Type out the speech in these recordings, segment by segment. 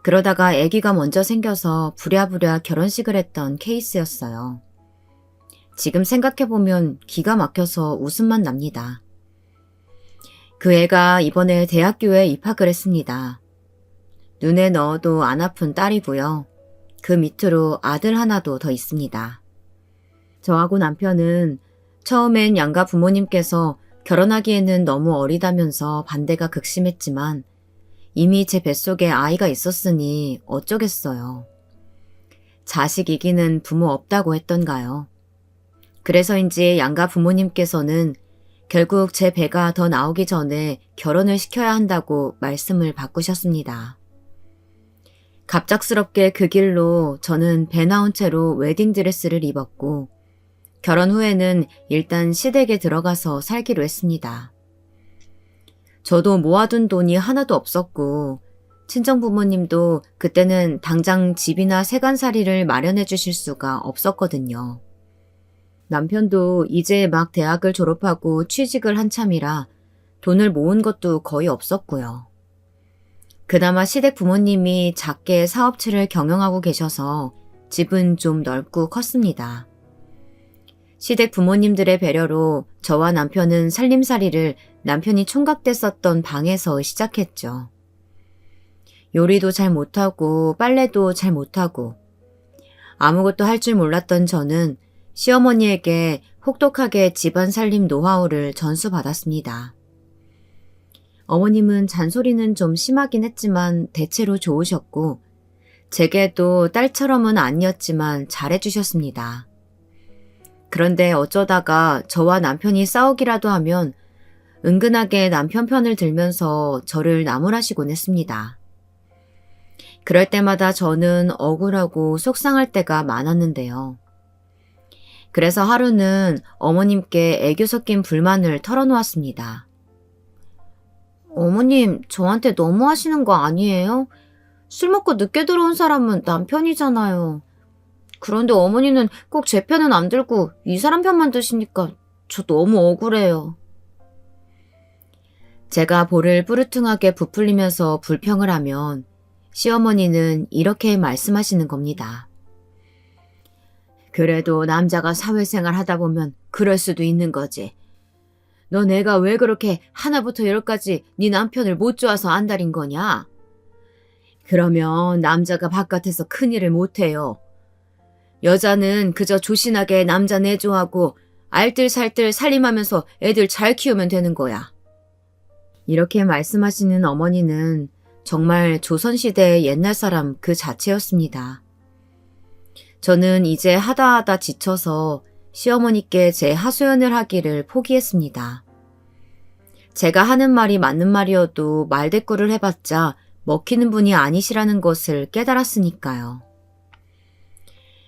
그러다가 아기가 먼저 생겨서 부랴부랴 결혼식을 했던 케이스였어요. 지금 생각해보면 기가 막혀서 웃음만 납니다. 그 애가 이번에 대학교에 입학을 했습니다. 눈에 넣어도 안 아픈 딸이고요. 그 밑으로 아들 하나도 더 있습니다. 저하고 남편은 처음엔 양가 부모님께서 결혼하기에는 너무 어리다면서 반대가 극심했지만 이미 제 뱃속에 아이가 있었으니 어쩌겠어요. 자식 이기는 부모 없다고 했던가요. 그래서인지 양가 부모님께서는 결국 제 배가 더 나오기 전에 결혼을 시켜야 한다고 말씀을 바꾸셨습니다. 갑작스럽게 그 길로 저는 배 나온 채로 웨딩드레스를 입었고 결혼 후에는 일단 시댁에 들어가서 살기로 했습니다. 저도 모아둔 돈이 하나도 없었고 친정 부모님도 그때는 당장 집이나 세간살이를 마련해 주실 수가 없었거든요. 남편도 이제 막 대학을 졸업하고 취직을 한참이라 돈을 모은 것도 거의 없었고요. 그나마 시댁 부모님이 작게 사업체를 경영하고 계셔서 집은 좀 넓고 컸습니다. 시댁 부모님들의 배려로 저와 남편은 살림살이를 남편이 총각됐었던 방에서 시작했죠. 요리도 잘 못하고 빨래도 잘 못하고 아무것도 할 줄 몰랐던 저는 시어머니에게 혹독하게 집안 살림 노하우를 전수받았습니다. 어머님은 잔소리는 좀 심하긴 했지만 대체로 좋으셨고 제게도 딸처럼은 아니었지만 잘해주셨습니다. 그런데 어쩌다가 저와 남편이 싸우기라도 하면 은근하게 남편 편을 들면서 저를 나무라시곤 했습니다. 그럴 때마다 저는 억울하고 속상할 때가 많았는데요. 그래서 하루는 어머님께 애교 섞인 불만을 털어놓았습니다. 어머님, 저한테 너무 하시는 거 아니에요? 술 먹고 늦게 들어온 사람은 남편이잖아요. 그런데 어머니는 꼭 제 편은 안 들고 이 사람 편만 드시니까 저 너무 억울해요. 제가 볼을 뿌르퉁하게 부풀리면서 불평을 하면 시어머니는 이렇게 말씀하시는 겁니다. 그래도 남자가 사회생활 하다 보면 그럴 수도 있는 거지. 너 내가 왜 그렇게 하나부터 열까지 네 남편을 못 좋아서 안달인 거냐? 그러면 남자가 바깥에서 큰일을 못해요. 여자는 그저 조신하게 남자 내조하고 알뜰살뜰 살림하면서 애들 잘 키우면 되는 거야. 이렇게 말씀하시는 어머니는 정말 조선시대의 옛날 사람 그 자체였습니다. 저는 이제 하다 지쳐서 시어머니께 제 하소연을 하기를 포기했습니다. 제가 하는 말이 맞는 말이어도 말대꾸를 해봤자 먹히는 분이 아니시라는 것을 깨달았으니까요.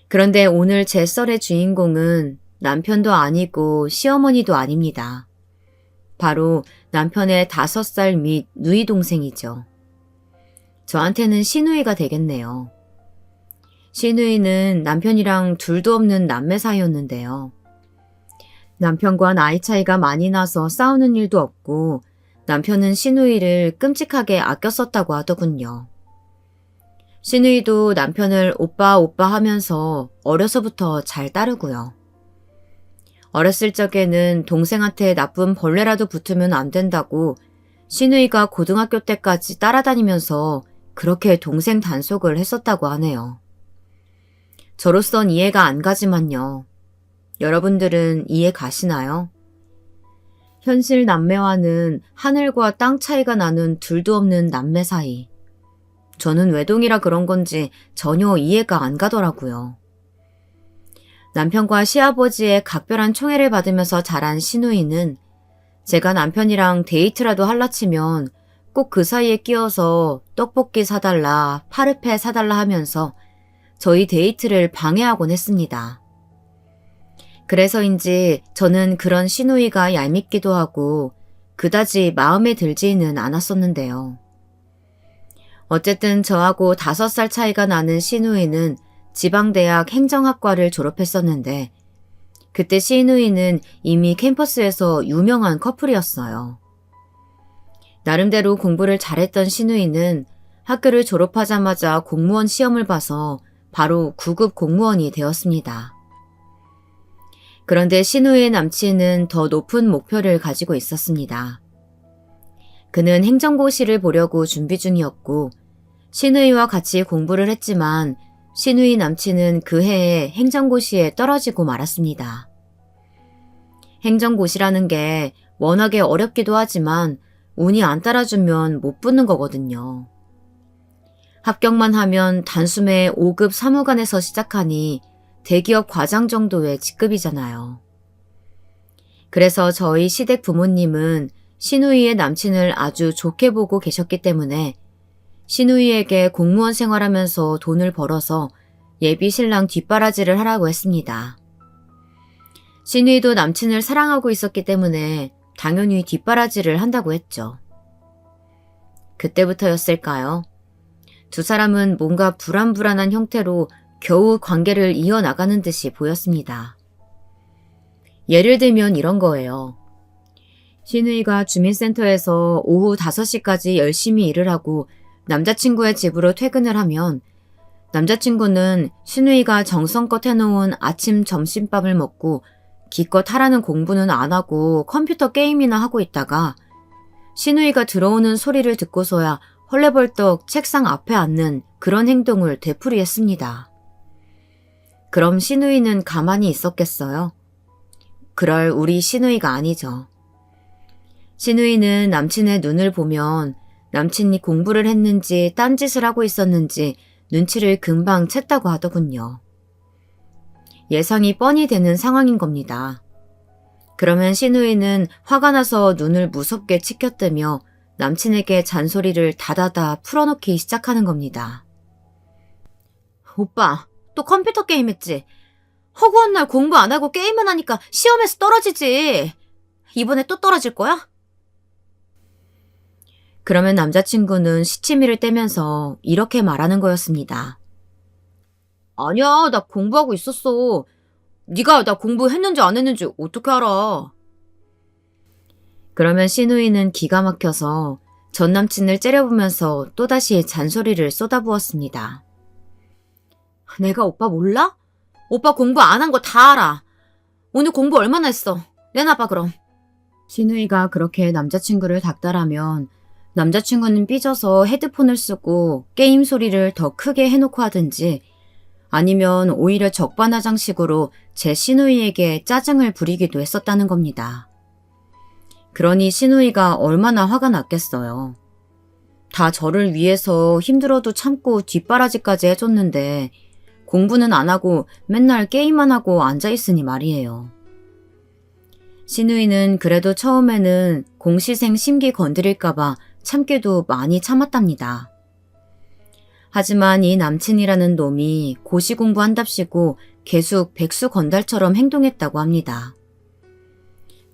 그런데 오늘 제 썰의 주인공은 남편도 아니고 시어머니도 아닙니다. 바로 남편의 5살 및 누이 동생이죠. 저한테는 시누이가 되겠네요. 시누이는 남편이랑 둘도 없는 남매 사이였는데요. 남편과 나이 차이가 많이 나서 싸우는 일도 없고 남편은 시누이를 끔찍하게 아껴 썼다고 하더군요. 시누이도 남편을 오빠 하면서 어려서부터 잘 따르고요. 어렸을 적에는 동생한테 나쁜 벌레라도 붙으면 안 된다고 시누이가 고등학교 때까지 따라다니면서 그렇게 동생 단속을 했었다고 하네요. 저로선 이해가 안 가지만요. 여러분들은 이해 가시나요? 현실 남매와는 하늘과 땅 차이가 나는 둘도 없는 남매 사이. 저는 외동이라 그런 건지 전혀 이해가 안 가더라고요. 남편과 시아버지의 각별한 총애를 받으면서 자란 시누이는 제가 남편이랑 데이트라도 할라치면 꼭 그 사이에 끼어서 떡볶이 사달라, 파르페 사달라 하면서 저희 데이트를 방해하곤 했습니다. 그래서인지 저는 그런 시누이가 얄밉기도 하고 그다지 마음에 들지는 않았었는데요. 어쨌든 저하고 5살 차이가 나는 시누이는 지방대학 행정학과를 졸업했었는데 그때 시누이는 이미 캠퍼스에서 유명한 커플이었어요. 나름대로 공부를 잘했던 시누이는 학교를 졸업하자마자 공무원 시험을 봐서 바로 9급 공무원이 되었습니다. 그런데 신우이의 남친은 더 높은 목표를 가지고 있었습니다. 그는 행정고시를 보려고 준비 중이었고 신우이와 같이 공부를 했지만 신우이 남친은 그 해에 행정고시에 떨어지고 말았습니다. 행정고시라는 게 워낙에 어렵기도 하지만 운이 안 따라주면 못 붙는 거거든요. 합격만 하면 단숨에 5급 사무관에서 시작하니 대기업 과장 정도의 직급이잖아요. 그래서 저희 시댁 부모님은 신우이의 남친을 아주 좋게 보고 계셨기 때문에 신우이에게 공무원 생활하면서 돈을 벌어서 예비 신랑 뒷바라지를 하라고 했습니다. 신우이도 남친을 사랑하고 있었기 때문에 당연히 뒷바라지를 한다고 했죠. 그때부터였을까요? 두 사람은 뭔가 불안불안한 형태로 겨우 관계를 이어나가는 듯이 보였습니다. 예를 들면 이런 거예요. 신우이가 주민센터에서 오후 5시까지 열심히 일을 하고 남자친구의 집으로 퇴근을 하면 남자친구는 신우이가 정성껏 해놓은 아침 점심밥을 먹고 기껏 하라는 공부는 안 하고 컴퓨터 게임이나 하고 있다가 신우이가 들어오는 소리를 듣고서야 헐레벌떡 책상 앞에 앉는 그런 행동을 되풀이했습니다. 그럼 신우이는 가만히 있었겠어요? 그럴 우리 신우이가 아니죠. 신우이는 남친의 눈을 보면 남친이 공부를 했는지 딴짓을 하고 있었는지 눈치를 금방 챘다고 하더군요. 예상이 뻔히 되는 상황인 겁니다. 그러면 신우이는 화가 나서 눈을 무섭게 치켜뜨며 남친에게 잔소리를 다다다 풀어놓기 시작하는 겁니다. 오빠, 또 컴퓨터 게임 했지? 허구한 날 공부 안 하고 게임만 하니까 시험에서 떨어지지. 이번에 또 떨어질 거야? 그러면 남자친구는 시치미를 떼면서 이렇게 말하는 거였습니다. 아니야, 나 공부하고 있었어. 네가 나 공부했는지 안 했는지 어떻게 알아? 그러면 신우이는 기가 막혀서 전 남친을 째려보면서 또다시 잔소리를 쏟아부었습니다. 내가 오빠 몰라? 오빠 공부 안 한 거 다 알아. 오늘 공부 얼마나 했어? 내놔봐 그럼. 신우이가 그렇게 남자친구를 닥달하면 남자친구는 삐져서 헤드폰을 쓰고 게임 소리를 더 크게 해놓고 하든지 아니면 오히려 적반하장식으로 제 신우이에게 짜증을 부리기도 했었다는 겁니다. 그러니 신우이가 얼마나 화가 났겠어요. 다 저를 위해서 힘들어도 참고 뒷바라지까지 해줬는데 공부는 안 하고 맨날 게임만 하고 앉아있으니 말이에요. 신우이는 그래도 처음에는 공시생 심기 건드릴까봐 참기도 많이 참았답니다. 하지만 이 남친이라는 놈이 고시 공부한답시고 계속 백수 건달처럼 행동했다고 합니다.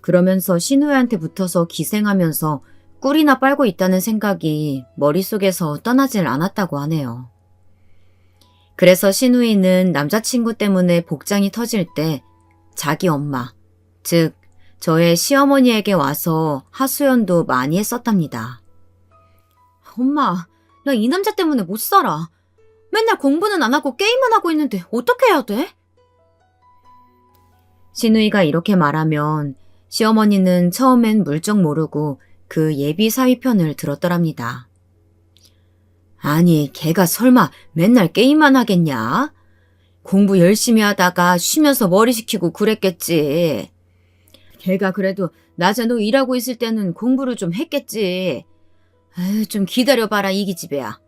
그러면서 신우이한테 붙어서 기생하면서 꿀이나 빨고 있다는 생각이 머릿속에서 떠나질 않았다고 하네요. 그래서 신우이는 남자친구 때문에 복장이 터질 때 자기 엄마, 즉 저의 시어머니에게 와서 하소연도 많이 했었답니다. 엄마, 나 이 남자 때문에 못 살아. 맨날 공부는 안 하고 게임만 하고 있는데 어떻게 해야 돼? 신우이가 이렇게 말하면 시어머니는 처음엔 물정 모르고 그 예비 사위 편을 들었더랍니다. 아니, 걔가 설마 맨날 게임만 하겠냐? 공부 열심히 하다가 쉬면서 머리 식히고 그랬겠지. 걔가 그래도 낮에도 일하고 있을 때는 공부를 좀 했겠지. 아유, 좀 기다려봐라 이 기집애야.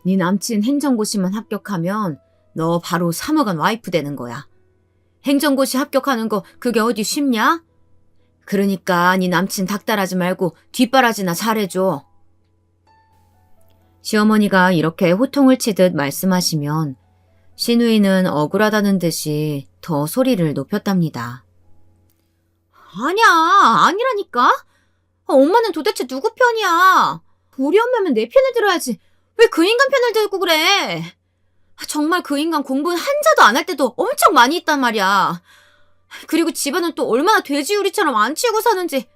네 남친 행정고시만 합격하면 너 바로 사무관 와이프 되는 거야. 행정고시 합격하는 거 그게 어디 쉽냐? 그러니까 네 남친 닥달하지 말고 뒷바라지나 잘해줘. 시어머니가 이렇게 호통을 치듯 말씀하시면 신우이는 억울하다는 듯이 더 소리를 높였답니다. 아니야, 아니라니까? 엄마는 도대체 누구 편이야? 우리 엄마면 내 편을 들어야지. 왜 그 인간 편을 들고 그래? 정말 그 인간 공부는 한자도 안 할 때도 엄청 많이 있단 말이야. 그리고 집안은 또 얼마나 돼지우리처럼 안 치우고 사는지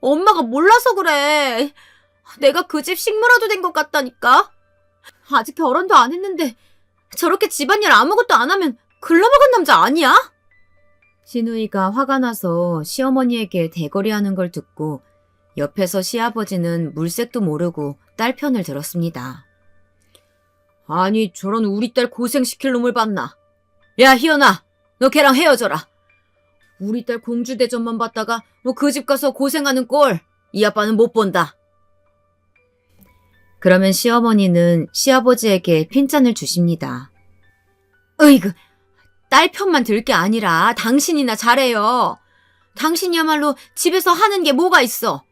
엄마가 몰라서 그래. 내가 그 집 식물화도 된 것 같다니까? 아직 결혼도 안 했는데 저렇게 집안일 아무것도 안 하면 글러먹은 남자 아니야? 시누이가 화가 나서 시어머니에게 대거리하는 걸 듣고 옆에서 시아버지는 물색도 모르고 딸 편을 들었습니다. 아니, 저런 우리 딸 고생시킬 놈을 봤나? 야, 희연아, 너 걔랑 헤어져라. 우리 딸 공주대전만 봤다가 그 집 가서 고생하는 꼴 이 아빠는 못 본다. 그러면 시어머니는 시아버지에게 핀잔을 주십니다. 으이그, 딸 편만 들 게 아니라 당신이나 잘해요. 당신이야말로 집에서 하는 게 뭐가 있어.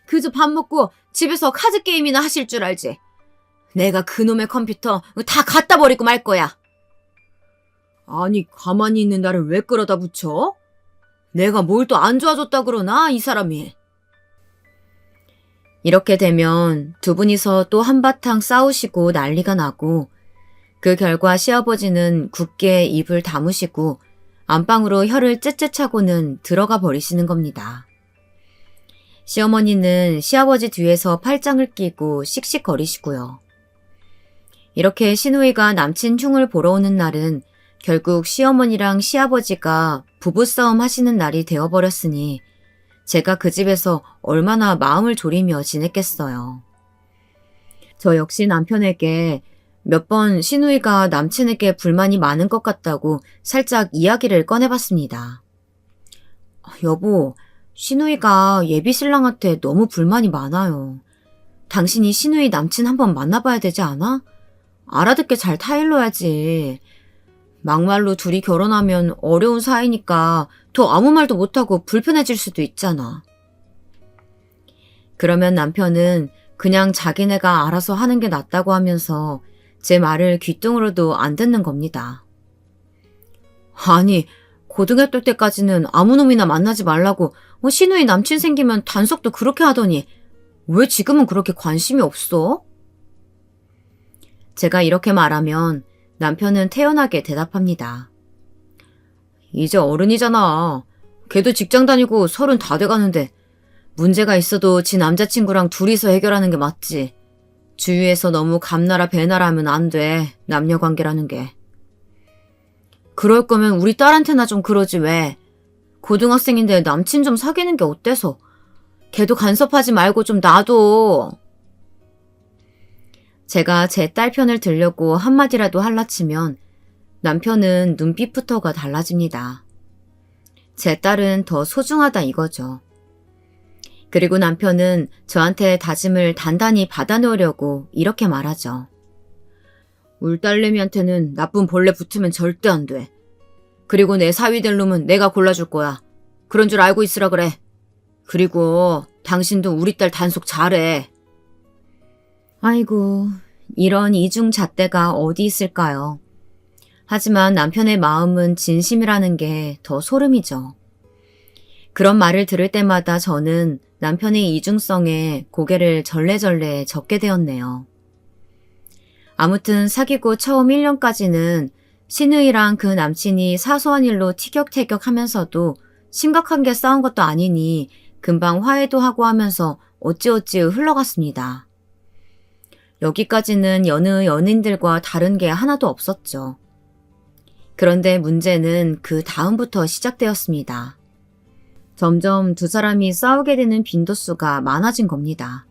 그저 밥 먹고 집에서 카드 게임이나 하실 줄 알지. 내가 그놈의 컴퓨터 다 갖다 버리고 말 거야. 아니, 가만히 있는 나를 왜 끌어다 붙여? 내가 뭘 또 안 좋아졌다 그러나, 이 사람이. 이렇게 되면 두 분이서 또 한바탕 싸우시고 난리가 나고 그 결과 시아버지는 굳게 입을 다무시고 안방으로 혀를 째째 차고는 들어가 버리시는 겁니다. 시어머니는 시아버지 뒤에서 팔짱을 끼고 씩씩거리시고요. 이렇게 시누이가 남친 흉을 보러 오는 날은 결국 시어머니랑 시아버지가 부부싸움 하시는 날이 되어버렸으니 제가 그 집에서 얼마나 마음을 졸이며 지냈겠어요. 저 역시 남편에게 몇 번 시누이가 남친에게 불만이 많은 것 같다고 살짝 이야기를 꺼내봤습니다. 여보, 시누이가 예비 신랑한테 너무 불만이 많아요. 당신이 시누이 남친 한번 만나봐야 되지 않아? 알아듣게 잘 타일러야지. 막말로 둘이 결혼하면 어려운 사이니까 더 아무 말도 못하고 불편해질 수도 있잖아. 그러면 남편은 그냥 자기네가 알아서 하는 게 낫다고 하면서 제 말을 귓등으로도 안 듣는 겁니다. 아니, 고등학교 때까지는 아무 놈이나 만나지 말라고 시누이 남친 생기면 단속도 그렇게 하더니 왜 지금은 그렇게 관심이 없어? 제가 이렇게 말하면 남편은 태연하게 대답합니다. 이제 어른이잖아. 걔도 직장 다니고 30 다 돼가는데 문제가 있어도 지 남자친구랑 둘이서 해결하는 게 맞지. 주위에서 너무 감나라 배나라 하면 안 돼. 남녀관계라는 게. 그럴 거면 우리 딸한테나 좀 그러지 왜. 고등학생인데 남친 좀 사귀는 게 어때서. 걔도 간섭하지 말고 좀 놔둬. 제가 제 딸 편을 들려고 한마디라도 할라치면 남편은 눈빛부터가 달라집니다. 제 딸은 더 소중하다 이거죠. 그리고 남편은 저한테 다짐을 단단히 받아놓으려고 이렇게 말하죠. 울 딸내미한테는 나쁜 벌레 붙으면 절대 안 돼. 그리고 내 사위 될 놈은 내가 골라줄 거야. 그런 줄 알고 있으라 그래. 그리고 당신도 우리 딸 단속 잘해. 아이고, 이런 이중잣대가 어디 있을까요? 하지만 남편의 마음은 진심이라는 게 더 소름이죠. 그런 말을 들을 때마다 저는 남편의 이중성에 고개를 절레절레 젓게 되었네요. 아무튼 사귀고 처음 1년까지는 시누이랑 그 남친이 사소한 일로 티격태격 하면서도 심각한 게 싸운 것도 아니니 금방 화해도 하고 하면서 어찌어찌 흘러갔습니다. 여기까지는 여느 연인들과 다른 게 하나도 없었죠. 그런데 문제는 그 다음부터 시작되었습니다. 점점 두 사람이 싸우게 되는 빈도수가 많아진 겁니다.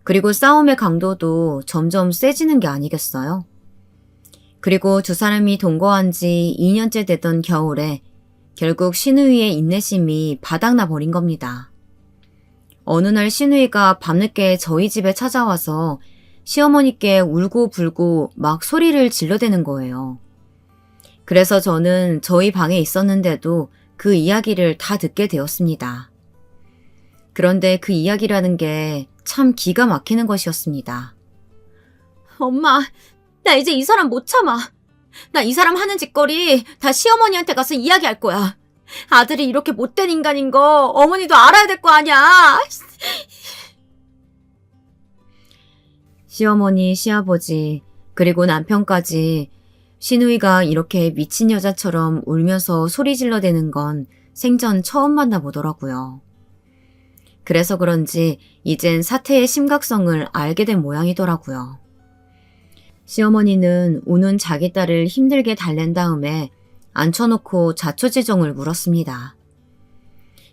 그리고 싸움의 강도도 점점 세지는 게 아니겠어요? 그리고 두 사람이 동거한 지 2년째 되던 겨울에 결국 시누이의 인내심이 바닥나 버린 겁니다. 어느 날 시누이가 밤늦게 저희 집에 찾아와서 시어머니께 울고불고 막 소리를 질러대는 거예요. 그래서 저는 저희 방에 있었는데도 그 이야기를 다 듣게 되었습니다. 그런데 그 이야기라는 게 참 기가 막히는 것이었습니다. 엄마, 나 이제 이 사람 못 참아. 나 이 사람 하는 짓거리 다 시어머니한테 가서 이야기할 거야. 아들이 이렇게 못된 인간인 거 어머니도 알아야 될 거 아니야. 시어머니, 시아버지, 그리고 남편까지 시누이가 이렇게 미친 여자처럼 울면서 소리 질러대는 건 생전 처음 만나보더라고요. 그래서 그런지 이젠 사태의 심각성을 알게 된 모양이더라고요. 시어머니는 우는 자기 딸을 힘들게 달랜 다음에 앉혀놓고 자초지종을 물었습니다.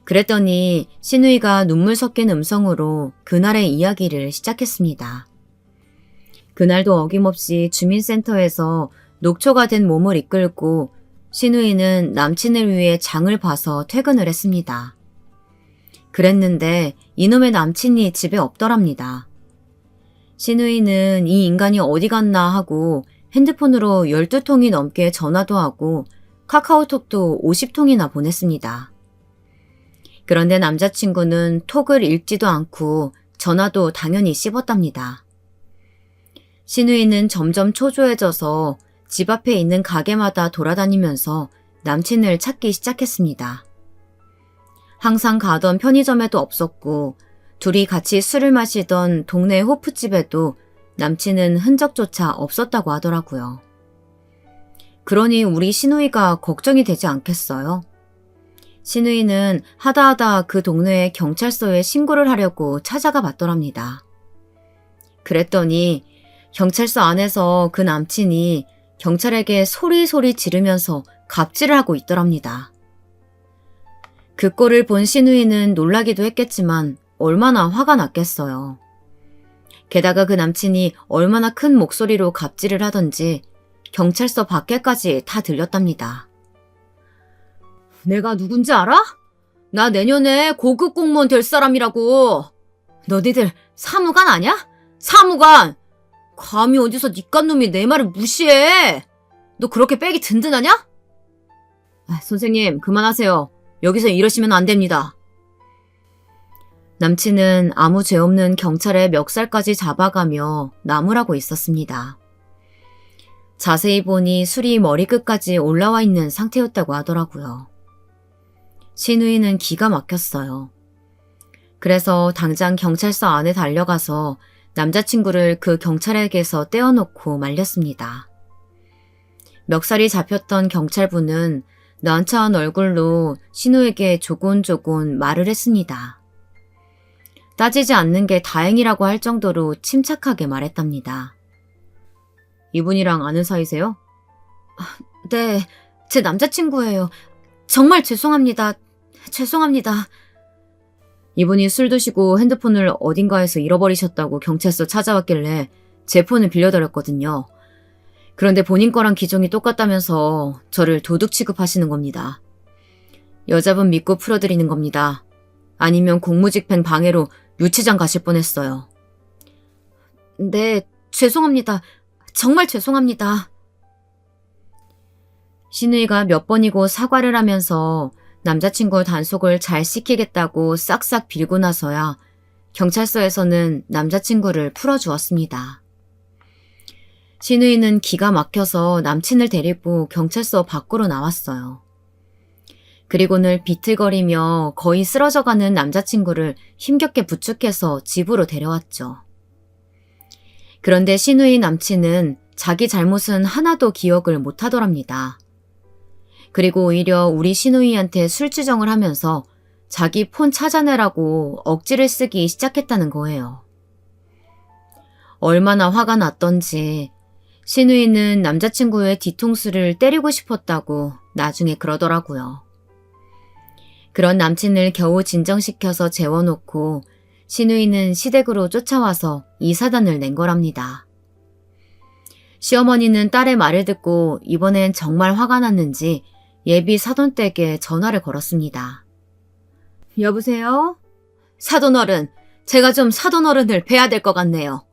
그랬더니 시누이가 눈물 섞인 음성으로 그날의 이야기를 시작했습니다. 그날도 어김없이 주민센터에서 녹초가 된 몸을 이끌고 시누이는 남친을 위해 장을 봐서 퇴근을 했습니다. 그랬는데 이놈의 남친이 집에 없더랍니다. 시누이는 이 인간이 어디 갔나 하고 핸드폰으로 12통이 넘게 전화도 하고 카카오톡도 50통이나 보냈습니다. 그런데 남자친구는 톡을 읽지도 않고 전화도 당연히 씹었답니다. 시누이는 점점 초조해져서 집 앞에 있는 가게마다 돌아다니면서 남친을 찾기 시작했습니다. 항상 가던 편의점에도 없었고 둘이 같이 술을 마시던 동네 호프집에도 남친은 흔적조차 없었다고 하더라고요. 그러니 우리 시누이가 걱정이 되지 않겠어요? 시누이는 하다하다 그 동네에 경찰서에 신고를 하려고 찾아가 봤더랍니다. 그랬더니 경찰서 안에서 그 남친이 경찰에게 소리소리 지르면서 갑질을 하고 있더랍니다. 그 꼴을 본 시누이는 놀라기도 했겠지만 얼마나 화가 났겠어요. 게다가 그 남친이 얼마나 큰 목소리로 갑질을 하던지 경찰서 밖에까지 다 들렸답니다. 내가 누군지 알아? 나 내년에 고급 공무원 될 사람이라고. 너희들 사무관 아냐? 사무관! 감히 어디서 니깟 놈이 내 말을 무시해. 너 그렇게 백이 든든하냐? 선생님 그만하세요. 여기서 이러시면 안 됩니다. 남친은 아무 죄 없는 경찰의 멱살까지 잡아가며 나무라고 있었습니다. 자세히 보니 술이 머리끝까지 올라와 있는 상태였다고 하더라고요. 시누이는 기가 막혔어요. 그래서 당장 경찰서 안에 달려가서 남자친구를 그 경찰에게서 떼어놓고 말렸습니다. 멱살이 잡혔던 경찰분은 난처한 얼굴로 신우에게 조곤조곤 말을 했습니다. 따지지 않는 게 다행이라고 할 정도로 침착하게 말했답니다. 이분이랑 아는 사이세요? 네, 제 남자친구예요. 정말 죄송합니다. 죄송합니다. 이분이 술 드시고 핸드폰을 어딘가에서 잃어버리셨다고 경찰서 찾아왔길래 제 폰을 빌려드렸거든요. 그런데 본인 거랑 기종이 똑같다면서 저를 도둑 취급하시는 겁니다. 여자분 믿고 풀어드리는 겁니다. 아니면 공무집행 방해로 유치장 가실 뻔했어요. 네, 죄송합니다. 정말 죄송합니다. 시누이가 몇 번이고 사과를 하면서 남자친구 단속을 잘 시키겠다고 싹싹 빌고 나서야 경찰서에서는 남자친구를 풀어주었습니다. 시누이는 기가 막혀서 남친을 데리고 경찰서 밖으로 나왔어요. 그리고는 비틀거리며 거의 쓰러져가는 남자친구를 힘겹게 부축해서 집으로 데려왔죠. 그런데 시누이 남친은 자기 잘못은 하나도 기억을 못하더랍니다. 그리고 오히려 우리 시누이한테 술주정을 하면서 자기 폰 찾아내라고 억지를 쓰기 시작했다는 거예요. 얼마나 화가 났던지 시누이는 남자친구의 뒤통수를 때리고 싶었다고 나중에 그러더라고요. 그런 남친을 겨우 진정시켜서 재워놓고 시누이는 시댁으로 쫓아와서 이 사단을 낸 거랍니다. 시어머니는 딸의 말을 듣고 이번엔 정말 화가 났는지 예비 사돈댁에 전화를 걸었습니다. 여보세요? 사돈어른, 제가 좀 사돈어른을 뵈야 될 것 같네요.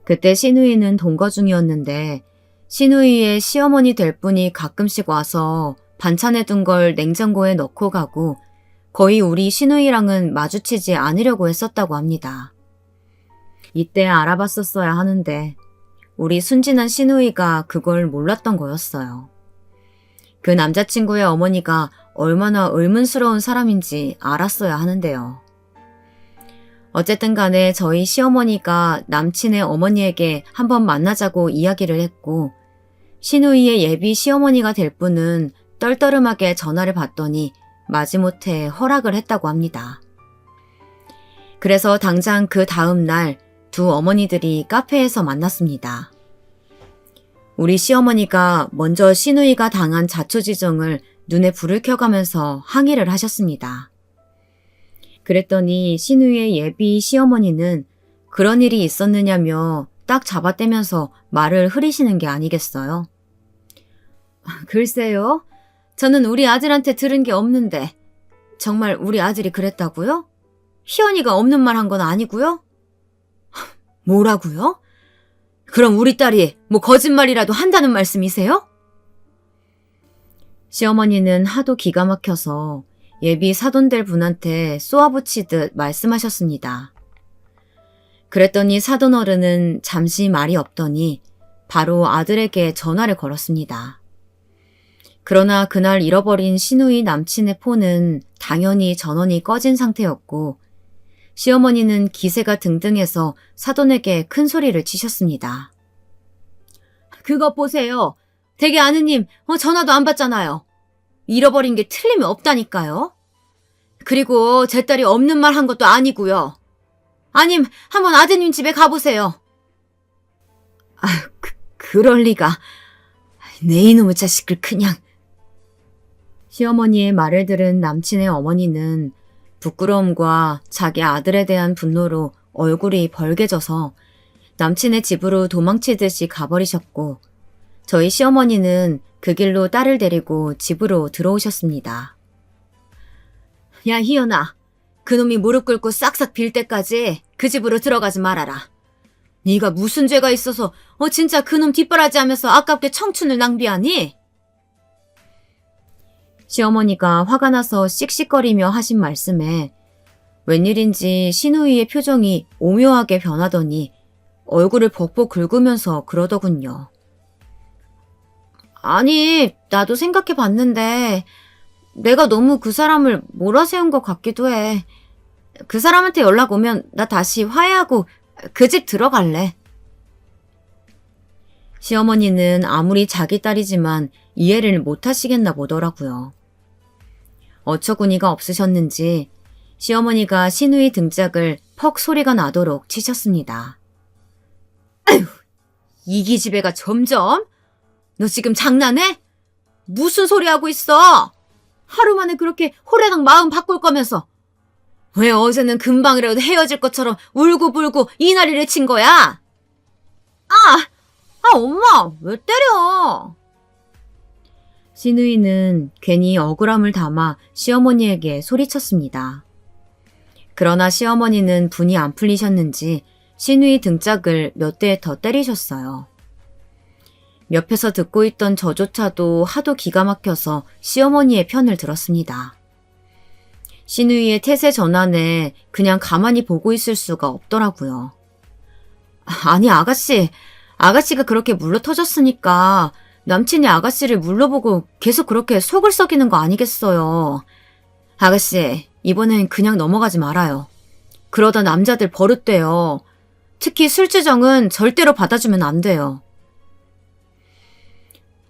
그때 시누이는 동거 중이었는데 시누이의 시어머니 될 분이 가끔씩 와서 반찬에 둔 걸 냉장고에 넣고 가고 거의 우리 시누이랑은 마주치지 않으려고 했었다고 합니다. 이때 알아봤었어야 하는데 우리 순진한 시누이가 그걸 몰랐던 거였어요. 그 남자친구의 어머니가 얼마나 의문스러운 사람인지 알았어야 하는데요. 어쨌든 간에 저희 시어머니가 남친의 어머니에게 한번 만나자고 이야기를 했고 시누이의 예비 시어머니가 될 분은 떨떠름하게 전화를 받더니 마지못해 허락을 했다고 합니다. 그래서 당장 그 다음 날 두 어머니들이 카페에서 만났습니다. 우리 시어머니가 먼저 시누이가 당한 자초지정을 눈에 불을 켜가면서 항의를 하셨습니다. 그랬더니 시누이의 예비 시어머니는 그런 일이 있었느냐며 딱 잡아떼면서 말을 흐리시는 게 아니겠어요? 글쎄요. 저는 우리 아들한테 들은 게 없는데 정말 우리 아들이 그랬다고요? 희연이가 없는 말 한 건 아니고요? 뭐라고요? 그럼 우리 딸이 뭐 거짓말이라도 한다는 말씀이세요? 시어머니는 하도 기가 막혀서 예비 사돈될 분한테 쏘아붙이듯 말씀하셨습니다. 그랬더니 사돈 어른은 잠시 말이 없더니 바로 아들에게 전화를 걸었습니다. 그러나 그날 잃어버린 시누이 남친의 폰은 당연히 전원이 꺼진 상태였고 시어머니는 기세가 등등해서 사돈에게 큰 소리를 치셨습니다. 그것 보세요. 댁의 아느님 전화도 안 받잖아요. 잃어버린 게 틀림이 없다니까요. 그리고 제 딸이 없는 말 한 것도 아니고요. 아님 한번 아드님 집에 가보세요. 그럴 리가. 내 이놈의 자식을 그냥. 시어머니의 말을 들은 남친의 어머니는 부끄러움과 자기 아들에 대한 분노로 얼굴이 벌개져서 남친의 집으로 도망치듯이 가버리셨고 저희 시어머니는 그 길로 딸을 데리고 집으로 들어오셨습니다. 야 희연아, 그놈이 무릎 꿇고 싹싹 빌 때까지 그 집으로 들어가지 말아라. 네가 무슨 죄가 있어서 진짜 그놈 뒷바라지하면서 아깝게 청춘을 낭비하니? 시어머니가 화가 나서 씩씩거리며 하신 말씀에 웬일인지 시누이의 표정이 오묘하게 변하더니 얼굴을 벅벅 긁으면서 그러더군요. 아니, 나도 생각해봤는데 내가 너무 그 사람을 몰아세운 것 같기도 해. 그 사람한테 연락 오면 나 다시 화해하고 그 집 들어갈래. 시어머니는 아무리 자기 딸이지만 이해를 못하시겠나 보더라고요. 어처구니가 없으셨는지 시어머니가 시누이 등짝을 퍽 소리가 나도록 치셨습니다. 아휴, 이 기집애가 점점? 너 지금 장난해? 무슨 소리 하고 있어? 하루 만에 그렇게 호래당 마음 바꿀 거면서 왜 어제는 금방이라도 헤어질 것처럼 울고불고 이날이를 친 거야? 엄마, 왜 때려? 시누이는 괜히 억울함을 담아 시어머니에게 소리쳤습니다. 그러나 시어머니는 분이 안 풀리셨는지 시누이 등짝을 몇 대 더 때리셨어요. 옆에서 듣고 있던 저조차도 하도 기가 막혀서 시어머니의 편을 들었습니다. 시누이의 태세 전환에 그냥 가만히 보고 있을 수가 없더라고요. 아니 아가씨가 그렇게 물러 터졌으니까 남친이 아가씨를 물러보고 계속 그렇게 속을 썩이는 거 아니겠어요. 아가씨, 이번엔 그냥 넘어가지 말아요. 그러다 남자들 버릇돼요. 특히 술주정은 절대로 받아주면 안 돼요.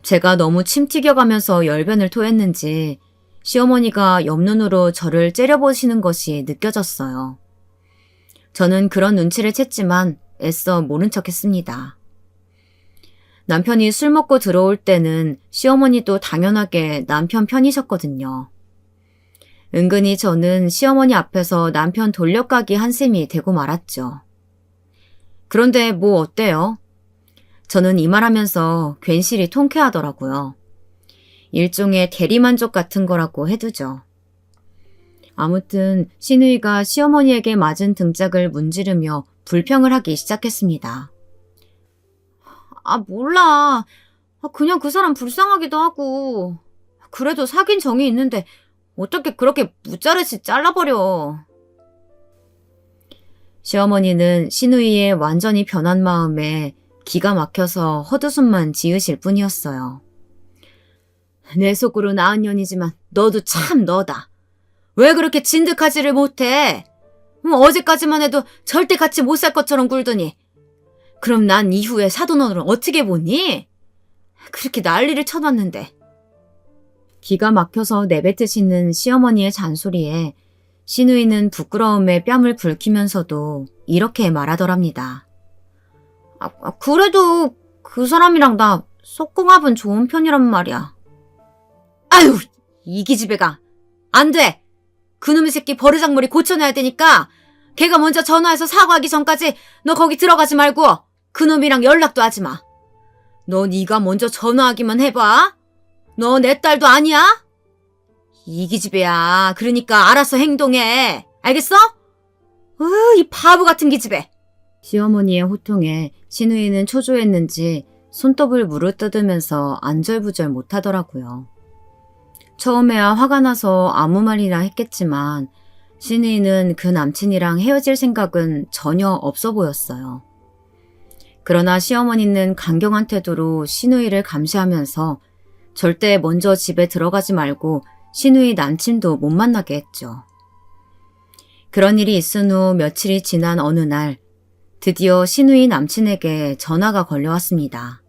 제가 너무 침 튀겨가면서 열변을 토했는지 시어머니가 옆눈으로 저를 째려보시는 것이 느껴졌어요. 저는 그런 눈치를 챘지만 애써 모른 척했습니다. 남편이 술 먹고 들어올 때는 시어머니도 당연하게 남편 편이셨거든요. 은근히 저는 시어머니 앞에서 남편 돌려가기 한 셈이 되고 말았죠. 그런데 뭐 어때요? 저는 이 말하면서 괜시리 통쾌하더라고요. 일종의 대리만족 같은 거라고 해두죠. 아무튼 시누이가 시어머니에게 맞은 등짝을 문지르며 불평을 하기 시작했습니다. 몰라. 그냥 그 사람 불쌍하기도 하고. 그래도 사귄 정이 있는데 어떻게 그렇게 무자르시 잘라버려. 시어머니는 시누이의 완전히 변한 마음에 기가 막혀서 헛웃음만 지으실 뿐이었어요. 내 속으로 낳은 년이지만 너도 참 너다. 왜 그렇게 진득하지를 못해? 어제까지만 해도 절대 같이 못 살 것처럼 굴더니 그럼 난 이후에 사돈어를 어떻게 보니? 그렇게 난리를 쳐놨는데. 기가 막혀서 내뱉으시는 시어머니의 잔소리에 시누이는 부끄러움에 뺨을 붉히면서도 이렇게 말하더랍니다. 그래도 그 사람이랑 나 속궁합은 좋은 편이란 말이야. 아유, 이 기집애가. 안 돼! 그놈의 새끼 버르장머리 고쳐놔야 되니까 걔가 먼저 전화해서 사과하기 전까지 너 거기 들어가지 말고 그놈이랑 연락도 하지 마. 너 네가 먼저 전화하기만 해봐. 너 내 딸도 아니야? 이 기집애야. 그러니까 알아서 행동해. 알겠어? 이 바보 같은 기집애. 시어머니의 호통에 신우이는 초조했는지 손톱을 물어뜯으면서 안절부절 못하더라고요. 처음에야 화가 나서 아무 말이나 했겠지만 신우이는 그 남친이랑 헤어질 생각은 전혀 없어 보였어요. 그러나 시어머니는 강경한 태도로 신우이를 감시하면서 절대 먼저 집에 들어가지 말고 신우이 남친도 못 만나게 했죠. 그런 일이 있은 후 며칠이 지난 어느 날 드디어 신우이 남친에게 전화가 걸려왔습니다.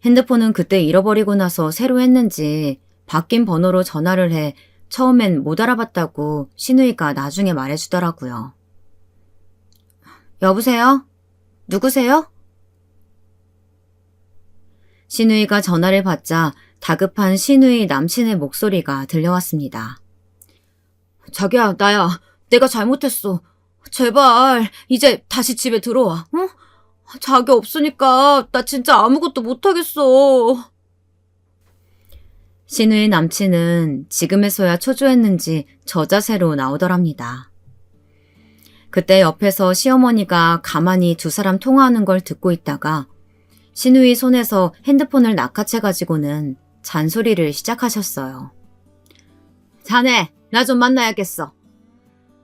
핸드폰은 그때 잃어버리고 나서 새로 했는지 바뀐 번호로 전화를 해 처음엔 못 알아봤다고 신우이가 나중에 말해주더라고요. 여보세요? 누구세요? 신우이가 전화를 받자 다급한 신우이 남친의 목소리가 들려왔습니다. 자기야, 나야. 내가 잘못했어. 제발 이제 다시 집에 들어와. 응? 자기 없으니까 나 진짜 아무것도 못하겠어. 신우이 남친은 지금에서야 초조했는지 저자세로 나오더랍니다. 그때 옆에서 시어머니가 가만히 두 사람 통화하는 걸 듣고 있다가 신우이 손에서 핸드폰을 낚아채가지고는 잔소리를 시작하셨어요. 자네, 나 좀 만나야겠어.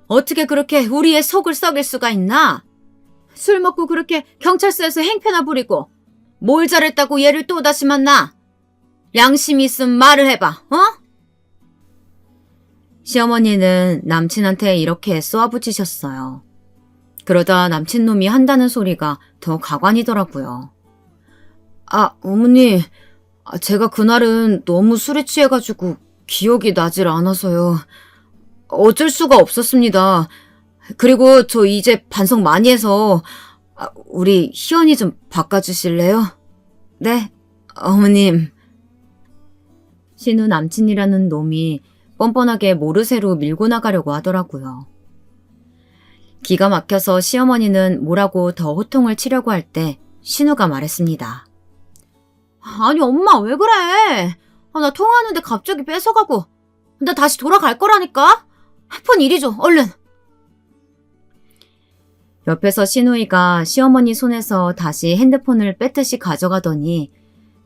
어떻게 그렇게 우리의 속을 썩일 수가 있나? 술 먹고 그렇게 경찰서에서 행패나 부리고 뭘 잘했다고 얘를 또다시 만나? 양심이 있으면 말을 해봐, 어? 시어머니는 남친한테 이렇게 쏘아붙이셨어요. 그러다 남친놈이 한다는 소리가 더 가관이더라고요. 어머니, 제가 그날은 너무 술에 취해가지고 기억이 나질 않아서요. 어쩔 수가 없었습니다. 그리고 저 이제 반성 많이 해서 우리 희연이 좀 바꿔주실래요? 네, 어머님. 신우 남친이라는 놈이 뻔뻔하게 모르쇠로 밀고 나가려고 하더라고요. 기가 막혀서 시어머니는 뭐라고 더 호통을 치려고 할 때 신우가 말했습니다. 아니 엄마 왜 그래? 나 통화하는데 갑자기 뺏어가고 나 다시 돌아갈 거라니까? 폰 이리 줘 얼른. 옆에서 신우이가 시어머니 손에서 다시 핸드폰을 뺏듯이 가져가더니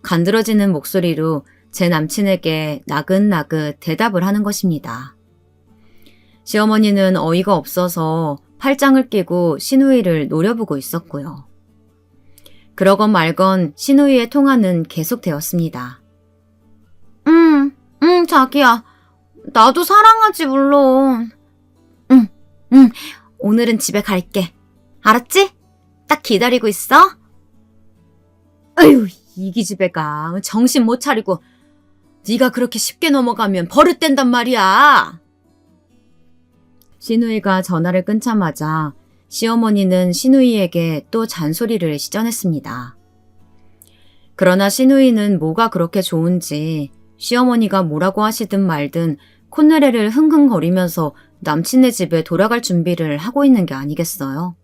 간드러지는 목소리로 제 남친에게 나긋나긋 대답을 하는 것입니다. 시어머니는 어이가 없어서 팔짱을 끼고 신우이를 노려보고 있었고요. 그러건 말건 신우이의 통화는 계속되었습니다. 자기야. 나도 사랑하지 물론. 오늘은 집에 갈게. 알았지? 딱 기다리고 있어. 아유, 이 기집애가 정신 못 차리고 네가 그렇게 쉽게 넘어가면 버릇된단 말이야. 신우이가 전화를 끊자마자 시어머니는 신우이에게 또 잔소리를 시전했습니다. 그러나 신우이는 뭐가 그렇게 좋은지 시어머니가 뭐라고 하시든 말든 콧노래를 흥흥거리면서 남친네 집에 돌아갈 준비를 하고 있는 게 아니겠어요?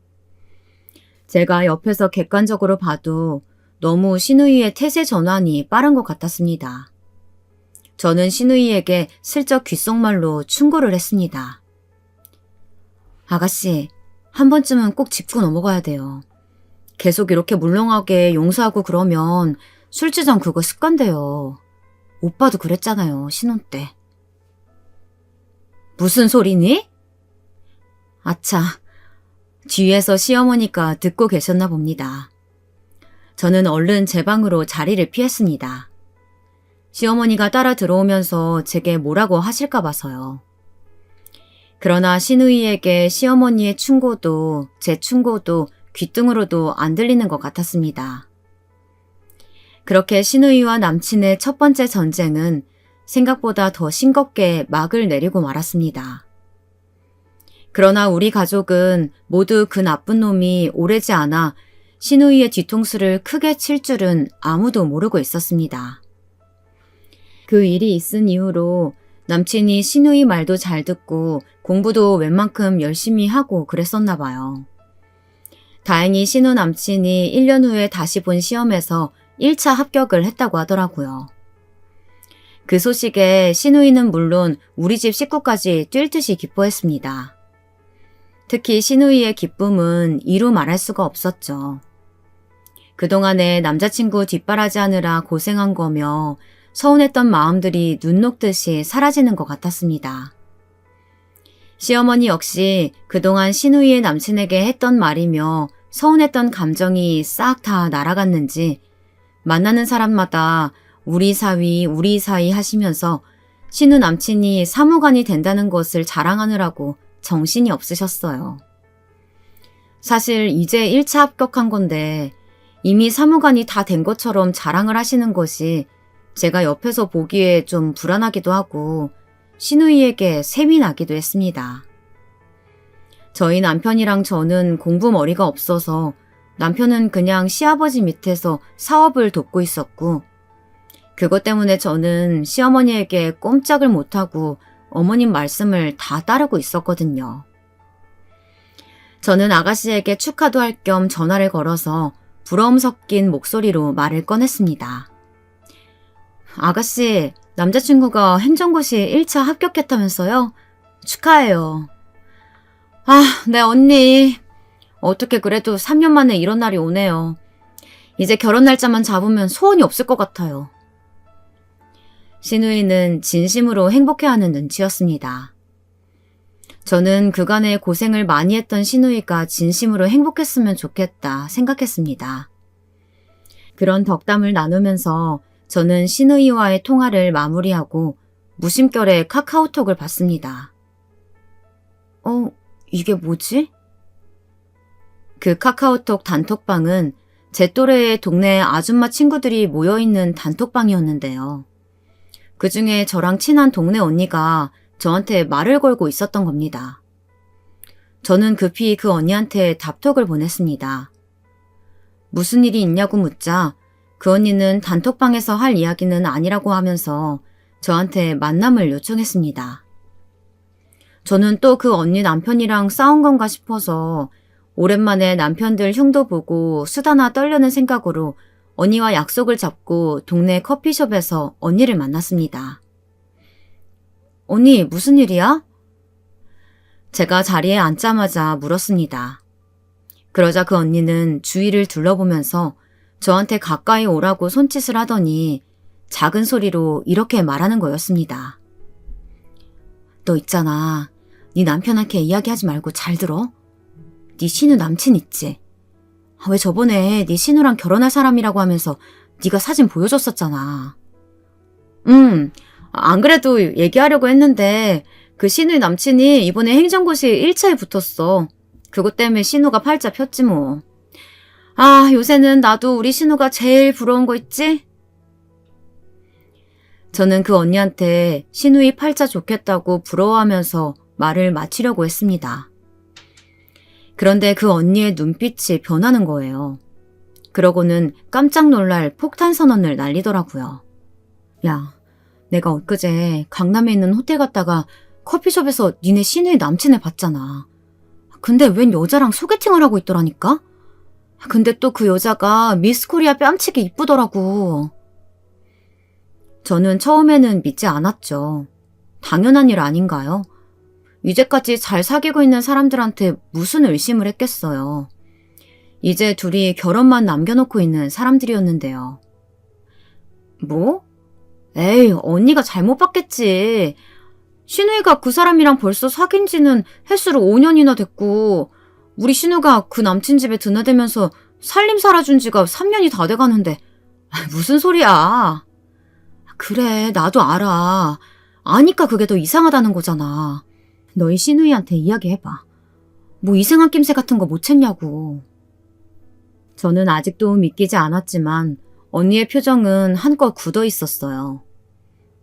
제가 옆에서 객관적으로 봐도 너무 신우이의 태세 전환이 빠른 것 같았습니다. 저는 신우이에게 슬쩍 귓속말로 충고를 했습니다. 아가씨, 한 번쯤은 꼭 짚고 넘어가야 돼요. 계속 이렇게 물렁하게 용서하고 그러면 술주정 그거 습관돼요. 오빠도 그랬잖아요, 신혼 때. 무슨 소리니? 아차, 뒤에서 시어머니가 듣고 계셨나 봅니다. 저는 얼른 제 방으로 자리를 피했습니다. 시어머니가 따라 들어오면서 제게 뭐라고 하실까 봐서요. 그러나 신우이에게 시어머니의 충고도 제 충고도 귀등으로도 안 들리는 것 같았습니다. 그렇게 신우이와 남친의 첫 번째 전쟁은 생각보다 더 싱겁게 막을 내리고 말았습니다. 그러나 우리 가족은 모두 그 나쁜 놈이 오래지 않아 시누이의 뒤통수를 크게 칠 줄은 아무도 모르고 있었습니다. 그 일이 있은 이후로 남친이 시누이 말도 잘 듣고 공부도 웬만큼 열심히 하고 그랬었나 봐요. 다행히 시누 남친이 1년 후에 다시 본 시험에서 1차 합격을 했다고 하더라고요. 그 소식에 시누이는 물론 우리 집 식구까지 뛸 듯이 기뻐했습니다. 특히 시누이의 기쁨은 이루 말할 수가 없었죠. 그동안에 남자친구 뒷바라지하느라 고생한 거며 서운했던 마음들이 눈 녹듯이 사라지는 것 같았습니다. 시어머니 역시 그동안 시누이의 남친에게 했던 말이며 서운했던 감정이 싹 다 날아갔는지 만나는 사람마다 우리 사위 하시면서 시누 남친이 사무관이 된다는 것을 자랑하느라고 정신이 없으셨어요. 사실 이제 1차 합격한 건데 이미 사무관이 다 된 것처럼 자랑을 하시는 것이 제가 옆에서 보기에 좀 불안하기도 하고 시누이에게 셈이 나기도 했습니다. 저희 남편이랑 저는 공부머리가 없어서 남편은 그냥 시아버지 밑에서 사업을 돕고 있었고 그것 때문에 저는 시어머니에게 꼼짝을 못하고 어머님 말씀을 다 따르고 있었거든요. 저는 아가씨에게 축하도 할 겸 전화를 걸어서 부러움 섞인 목소리로 말을 꺼냈습니다. 아가씨, 남자친구가 행정고시 1차 합격했다면서요? 축하해요. 아, 네 언니. 어떻게 그래도 3년 만에 이런 날이 오네요. 이제 결혼 날짜만 잡으면 소원이 없을 것 같아요. 시누이는 진심으로 행복해하는 눈치였습니다. 저는 그간의 고생을 많이 했던 시누이가 진심으로 행복했으면 좋겠다 생각했습니다. 그런 덕담을 나누면서 저는 시누이와의 통화를 마무리하고 무심결에 카카오톡을 받습니다. 이게 뭐지? 그 카카오톡 단톡방은 제 또래의 동네 아줌마 친구들이 모여있는 단톡방이었는데요. 그중에 저랑 친한 동네 언니가 저한테 말을 걸고 있었던 겁니다. 저는 급히 그 언니한테 답톡을 보냈습니다. 무슨 일이 있냐고 묻자 그 언니는 단톡방에서 할 이야기는 아니라고 하면서 저한테 만남을 요청했습니다. 저는 또 그 언니 남편이랑 싸운 건가 싶어서 오랜만에 남편들 흉도 보고 수다나 떨려는 생각으로 언니와 약속을 잡고 동네 커피숍에서 언니를 만났습니다. 언니, 무슨 일이야? 제가 자리에 앉자마자 물었습니다. 그러자 그 언니는 주위를 둘러보면서 저한테 가까이 오라고 손짓을 하더니 작은 소리로 이렇게 말하는 거였습니다. 너 있잖아. 네 남편한테 이야기하지 말고 잘 들어. 네 신우 남친 있지? 왜 저번에 네 신우랑 결혼할 사람이라고 하면서 네가 사진 보여줬었잖아. 안 그래도 얘기하려고 했는데 그 신우의 남친이 이번에 행정고시 1차에 붙었어. 그것 때문에 신우가 팔자 폈지 뭐. 아, 요새는 나도 우리 신우가 제일 부러운 거 있지? 저는 그 언니한테 신우이 팔자 좋겠다고 부러워하면서 말을 마치려고 했습니다. 그런데 그 언니의 눈빛이 변하는 거예요. 그러고는 깜짝 놀랄 폭탄 선언을 날리더라고요. 야, 내가 엊그제 강남에 있는 호텔 갔다가 커피숍에서 니네 신우의 남친을 봤잖아. 근데 웬 여자랑 소개팅을 하고 있더라니까? 근데 또 그 여자가 미스 코리아 뺨치기 이쁘더라고. 저는 처음에는 믿지 않았죠. 당연한 일 아닌가요? 이제까지 잘 사귀고 있는 사람들한테 무슨 의심을 했겠어요. 이제 둘이 결혼만 남겨놓고 있는 사람들이었는데요. 뭐? 에이, 언니가 잘못 봤겠지. 신우이가 그 사람이랑 벌써 사귄 지는 햇수로 5년이나 됐고 우리 신우가 그 남친 집에 드나들면서 살림 살아준 지가 3년이 다 돼가는데 무슨 소리야. 그래, 나도 알아. 아니까 그게 더 이상하다는 거잖아. 너희 시누이한테 이야기해봐. 뭐 이상한 낌새 같은 거 못 챘냐고. 저는 아직도 믿기지 않았지만 언니의 표정은 한껏 굳어 있었어요.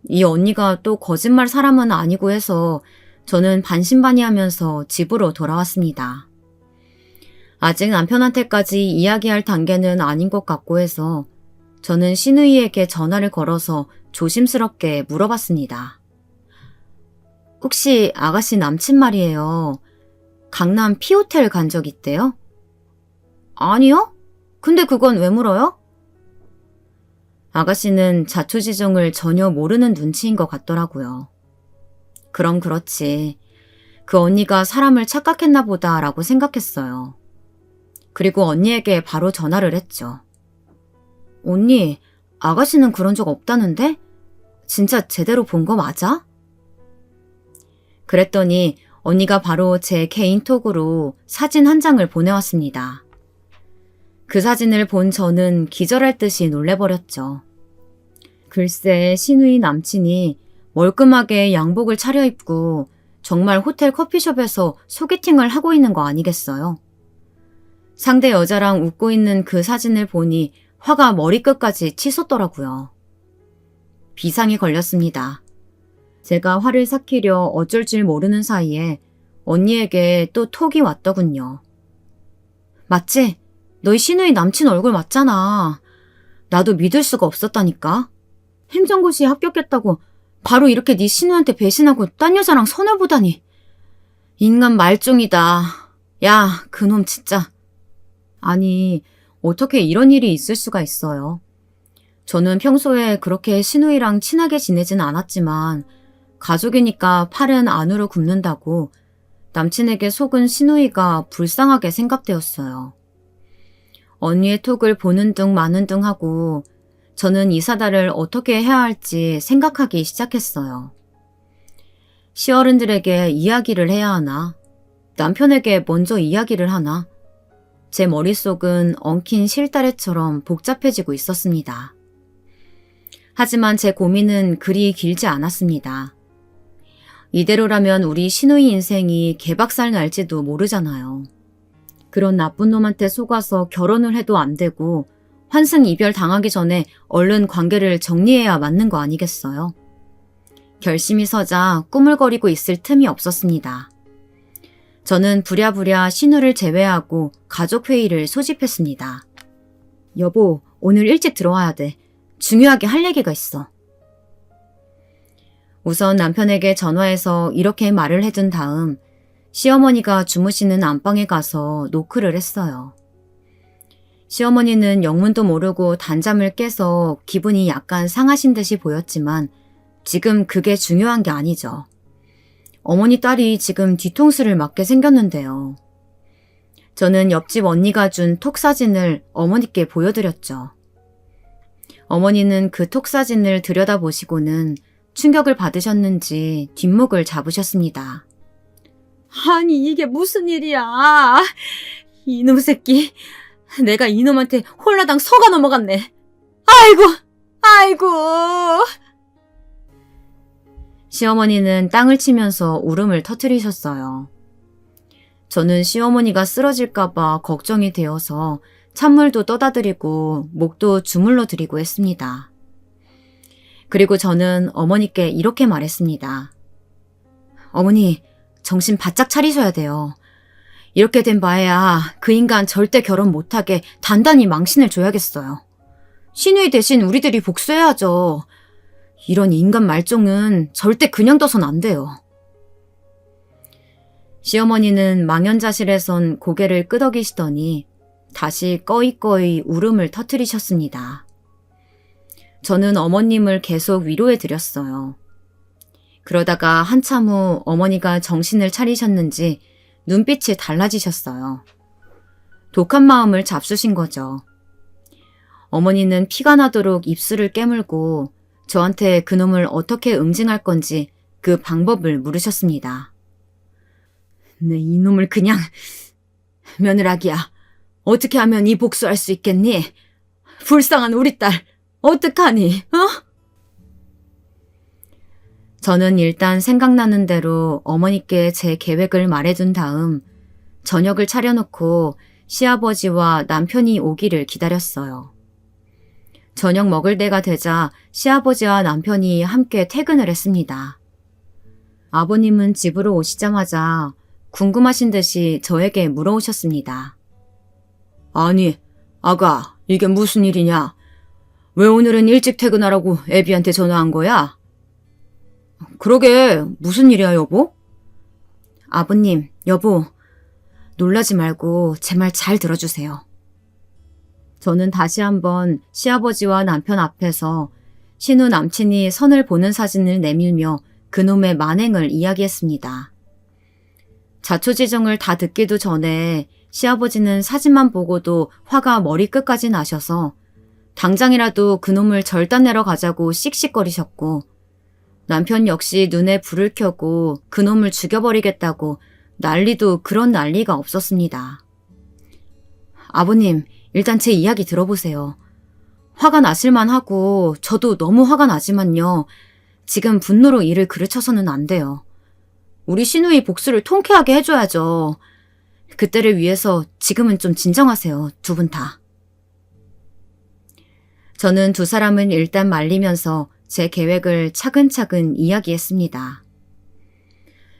이 언니가 또 거짓말 사람은 아니고 해서 저는 반신반의하면서 집으로 돌아왔습니다. 아직 남편한테까지 이야기할 단계는 아닌 것 같고 해서 저는 신우이에게 전화를 걸어서 조심스럽게 물어봤습니다. 혹시 아가씨 남친 말이에요. 강남 P호텔 간 적 있대요? 아니요? 근데 그건 왜 물어요? 아가씨는 자초지종을 전혀 모르는 눈치인 것 같더라고요. 그럼 그렇지. 그 언니가 사람을 착각했나 보다라고 생각했어요. 그리고 언니에게 바로 전화를 했죠. 언니, 아가씨는 그런 적 없다는데? 진짜 제대로 본 거 맞아? 그랬더니 언니가 바로 제 개인톡으로 사진 한 장을 보내왔습니다. 그 사진을 본 저는 기절할 듯이 놀래버렸죠. 글쎄 신우이 남친이 멀끔하게 양복을 차려입고 정말 호텔 커피숍에서 소개팅을 하고 있는 거 아니겠어요? 상대 여자랑 웃고 있는 그 사진을 보니 화가 머리끝까지 치솟더라고요. 비상이 걸렸습니다. 제가 화를 삭히려 어쩔 줄 모르는 사이에 언니에게 또 톡이 왔더군요. 맞지? 너희 신우이 남친 얼굴 맞잖아. 나도 믿을 수가 없었다니까. 행정고시에 합격했다고 바로 이렇게 네 신우한테 배신하고 딴 여자랑 손을 보다니. 인간 말종이다. 야, 그놈 진짜. 아니, 어떻게 이런 일이 있을 수가 있어요. 저는 평소에 그렇게 신우이랑 친하게 지내진 않았지만 가족이니까 팔은 안으로 굽는다고 남친에게 속은 신우이가 불쌍하게 생각되었어요. 언니의 톡을 보는 둥 마는 둥 하고 저는 이 사달을 어떻게 해야 할지 생각하기 시작했어요. 시어른들에게 이야기를 해야 하나? 남편에게 먼저 이야기를 하나? 제 머릿속은 엉킨 실타래처럼 복잡해지고 있었습니다. 하지만 제 고민은 그리 길지 않았습니다. 이대로라면 우리 신우이 인생이 개박살 날지도 모르잖아요. 그런 나쁜 놈한테 속아서 결혼을 해도 안 되고 환승이별 당하기 전에 얼른 관계를 정리해야 맞는 거 아니겠어요? 결심이 서자 꾸물거리고 있을 틈이 없었습니다. 저는 부랴부랴 신우를 제외하고 가족회의를 소집했습니다. 여보, 오늘 일찍 들어와야 돼. 중요하게 할 얘기가 있어. 우선 남편에게 전화해서 이렇게 말을 해둔 다음 시어머니가 주무시는 안방에 가서 노크를 했어요. 시어머니는 영문도 모르고 단잠을 깨서 기분이 약간 상하신 듯이 보였지만 지금 그게 중요한 게 아니죠. 어머니 딸이 지금 뒤통수를 맞게 생겼는데요. 저는 옆집 언니가 준 톡 사진을 어머니께 보여드렸죠. 어머니는 그 톡 사진을 들여다보시고는 충격을 받으셨는지 뒷목을 잡으셨습니다. 아니 이게 무슨 일이야. 이놈 새끼. 내가 이놈한테 홀라당 속아 넘어갔네. 아이고. 시어머니는 땅을 치면서 울음을 터뜨리셨어요. 저는 시어머니가 쓰러질까봐 걱정이 되어서 찬물도 떠다 드리고 목도 주물러 드리고 했습니다. 그리고 저는 어머니께 이렇게 말했습니다. 어머니, 정신 바짝 차리셔야 돼요. 이렇게 된 바에야 그 인간 절대 결혼 못하게 단단히 망신을 줘야겠어요. 신우이 대신 우리들이 복수해야죠. 이런 인간 말종은 절대 그냥 둬선 안 돼요. 시어머니는 망연자실에선 고개를 끄덕이시더니 다시 꺼이꺼이 울음을 터뜨리셨습니다. 저는 어머님을 계속 위로해 드렸어요. 그러다가 한참 후 어머니가 정신을 차리셨는지 눈빛이 달라지셨어요. 독한 마음을 잡수신 거죠. 어머니는 피가 나도록 입술을 깨물고 저한테 그놈을 어떻게 응징할 건지 그 방법을 물으셨습니다. 네, 이놈을 그냥... 며느라기야, 어떻게 하면 이 복수할 수 있겠니? 불쌍한 우리 딸, 어떡하니, 어? 저는 일단 생각나는 대로 어머니께 제 계획을 말해둔 다음 저녁을 차려놓고 시아버지와 남편이 오기를 기다렸어요. 저녁 먹을 때가 되자 시아버지와 남편이 함께 퇴근을 했습니다. 아버님은 집으로 오시자마자 궁금하신 듯이 저에게 물어오셨습니다. 아니, 아가, 이게 무슨 일이냐? 왜 오늘은 일찍 퇴근하라고 애비한테 전화한 거야? 그러게, 무슨 일이야, 여보? 아버님, 여보, 놀라지 말고 제 말 잘 들어주세요. 저는 다시 한번 시아버지와 남편 앞에서 신우 남친이 선을 보는 사진을 내밀며 그놈의 만행을 이야기했습니다. 자초지종을 다 듣기도 전에 시아버지는 사진만 보고도 화가 머리끝까지 나셔서 당장이라도 그놈을 절단내러 가자고 씩씩거리셨고, 남편 역시 눈에 불을 켜고 그놈을 죽여버리겠다고 난리도 그런 난리가 없었습니다. 아버님, 일단 제 이야기 들어보세요. 화가 나실만 하고 저도 너무 화가 나지만요. 지금 분노로 일을 그르쳐서는 안 돼요. 우리 시누이 복수를 통쾌하게 해줘야죠. 그때를 위해서 지금은 좀 진정하세요, 두 분 다. 저는 두 사람은 일단 말리면서 제 계획을 차근차근 이야기했습니다.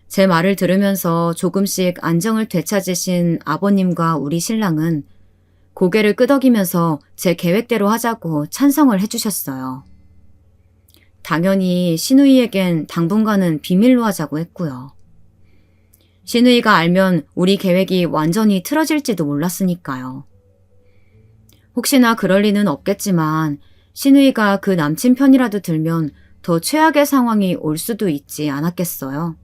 제 말을 들으면서 조금씩 안정을 되찾으신 아버님과 우리 신랑은 고개를 끄덕이면서 제 계획대로 하자고 찬성을 해주셨어요. 당연히 시누이에겐 당분간은 비밀로 하자고 했고요. 시누이가 알면 우리 계획이 완전히 틀어질지도 몰랐으니까요. 혹시나 그럴 리는 없겠지만 시누이가 그 남친 편이라도 들면 더 최악의 상황이 올 수도 있지 않았겠어요.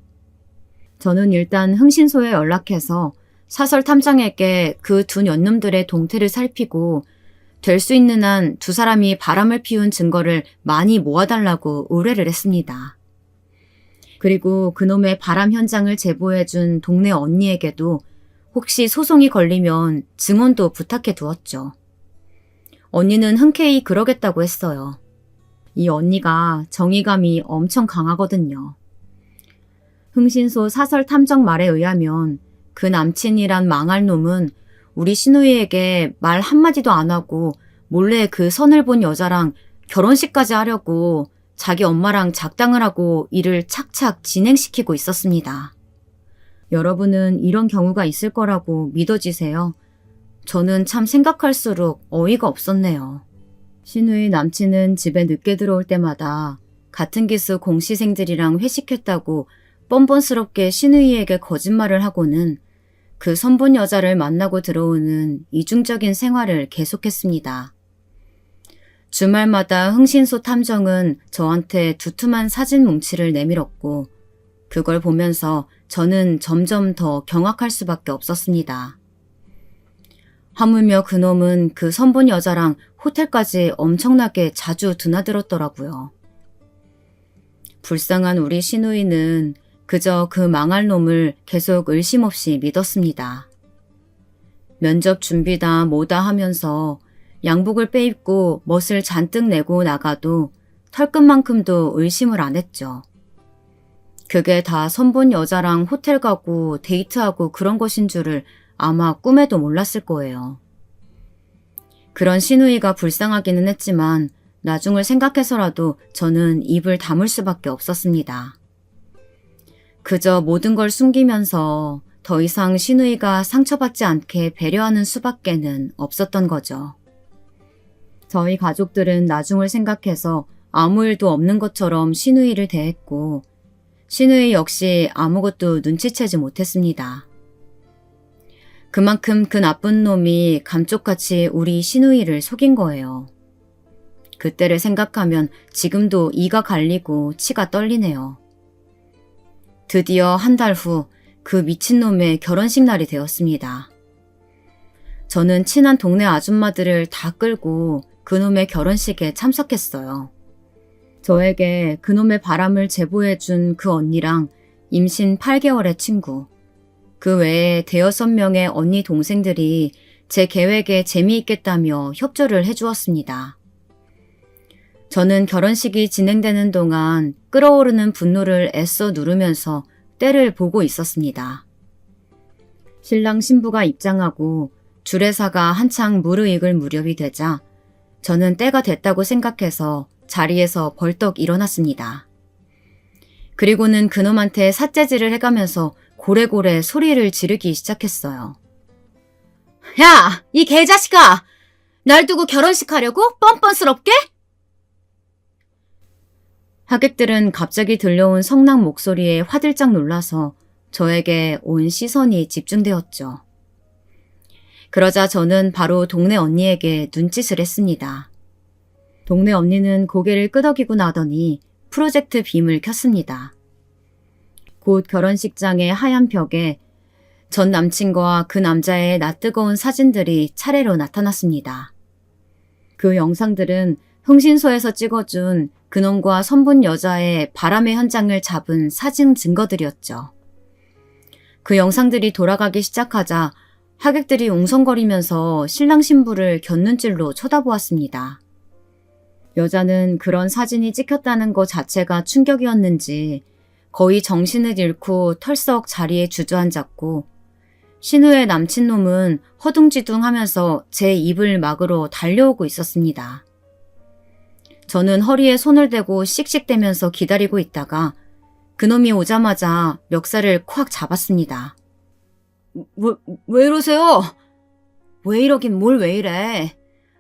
저는 일단 흥신소에 연락해서 사설 탐정에게 그 두 년놈들의 동태를 살피고 될 수 있는 한 두 사람이 바람을 피운 증거를 많이 모아달라고 의뢰를 했습니다. 그리고 그놈의 바람 현장을 제보해준 동네 언니에게도 혹시 소송이 걸리면 증언도 부탁해 두었죠. 언니는 흔쾌히 그러겠다고 했어요. 이 언니가 정의감이 엄청 강하거든요. 흥신소 사설 탐정 말에 의하면 그 남친이란 망할 놈은 우리 시누이에게 말 한마디도 안 하고 몰래 그 선을 본 여자랑 결혼식까지 하려고 자기 엄마랑 작당을 하고 일을 착착 진행시키고 있었습니다. 여러분은 이런 경우가 있을 거라고 믿어지세요? 저는 참 생각할수록 어이가 없었네요. 시누이 남친은 집에 늦게 들어올 때마다 같은 기수 공시생들이랑 회식했다고 뻔뻔스럽게 시누이에게 거짓말을 하고는 그 선본 여자를 만나고 들어오는 이중적인 생활을 계속했습니다. 주말마다 흥신소 탐정은 저한테 두툼한 사진 뭉치를 내밀었고 그걸 보면서 저는 점점 더 경악할 수밖에 없었습니다. 하물며 그놈은 그 선본 여자랑 호텔까지 엄청나게 자주 드나들었더라고요. 불쌍한 우리 시누이는 그저 그 망할 놈을 계속 의심 없이 믿었습니다. 면접 준비다 뭐다 하면서 양복을 빼입고 멋을 잔뜩 내고 나가도 털끝만큼도 의심을 안 했죠. 그게 다 선본 여자랑 호텔 가고 데이트하고 그런 것인 줄을 아마 꿈에도 몰랐을 거예요. 그런 시누이가 불쌍하기는 했지만 나중을 생각해서라도 저는 입을 다물 수밖에 없었습니다. 그저 모든 걸 숨기면서 더 이상 시누이가 상처받지 않게 배려하는 수밖에는 없었던 거죠. 저희 가족들은 나중을 생각해서 아무 일도 없는 것처럼 시누이를 대했고 시누이 역시 아무것도 눈치채지 못했습니다. 그만큼 그 나쁜 놈이 감쪽같이 우리 시누이를 속인 거예요. 그때를 생각하면 지금도 이가 갈리고 치가 떨리네요. 드디어 한 달 후 그 미친놈의 결혼식 날이 되었습니다. 저는 친한 동네 아줌마들을 다 끌고 그놈의 결혼식에 참석했어요. 저에게 그놈의 바람을 제보해준 그 언니랑 임신 8개월의 친구, 그 외에 5-6명의 언니 동생들이 제 계획에 재미있겠다며 협조를 해주었습니다. 저는 결혼식이 진행되는 동안 끓어오르는 분노를 애써 누르면서 때를 보고 있었습니다. 신랑 신부가 입장하고 주례사가 한창 무르익을 무렵이 되자 저는 때가 됐다고 생각해서 자리에서 벌떡 일어났습니다. 그리고는 그놈한테 삿재질을 해가면서 고래고래 소리를 지르기 시작했어요. 야, 이 개자식아! 날 두고 결혼식 하려고? 뻔뻔스럽게? 하객들은 갑자기 들려온 성난 목소리에 화들짝 놀라서 저에게 온 시선이 집중되었죠. 그러자 저는 바로 동네 언니에게 눈짓을 했습니다. 동네 언니는 고개를 끄덕이고 나더니 프로젝트 빔을 켰습니다. 곧 결혼식장의 하얀 벽에 전 남친과 그 남자의 낯뜨거운 사진들이 차례로 나타났습니다. 그 영상들은 흥신소에서 찍어준 그놈과 선본 여자의 바람의 현장을 잡은 사진 증거들이었죠. 그 영상들이 돌아가기 시작하자 하객들이 웅성거리면서 신랑 신부를 곁눈질로 쳐다보았습니다. 여자는 그런 사진이 찍혔다는 것 자체가 충격이었는지 거의 정신을 잃고 털썩 자리에 주저앉았고 신우의 남친놈은 허둥지둥하면서 제 입을 막으러 달려오고 있었습니다. 저는 허리에 손을 대고 씩씩대면서 기다리고 있다가 그놈이 오자마자 멱살을 콱 잡았습니다. 왜 이러세요? 왜 이러긴 뭘 왜 이래?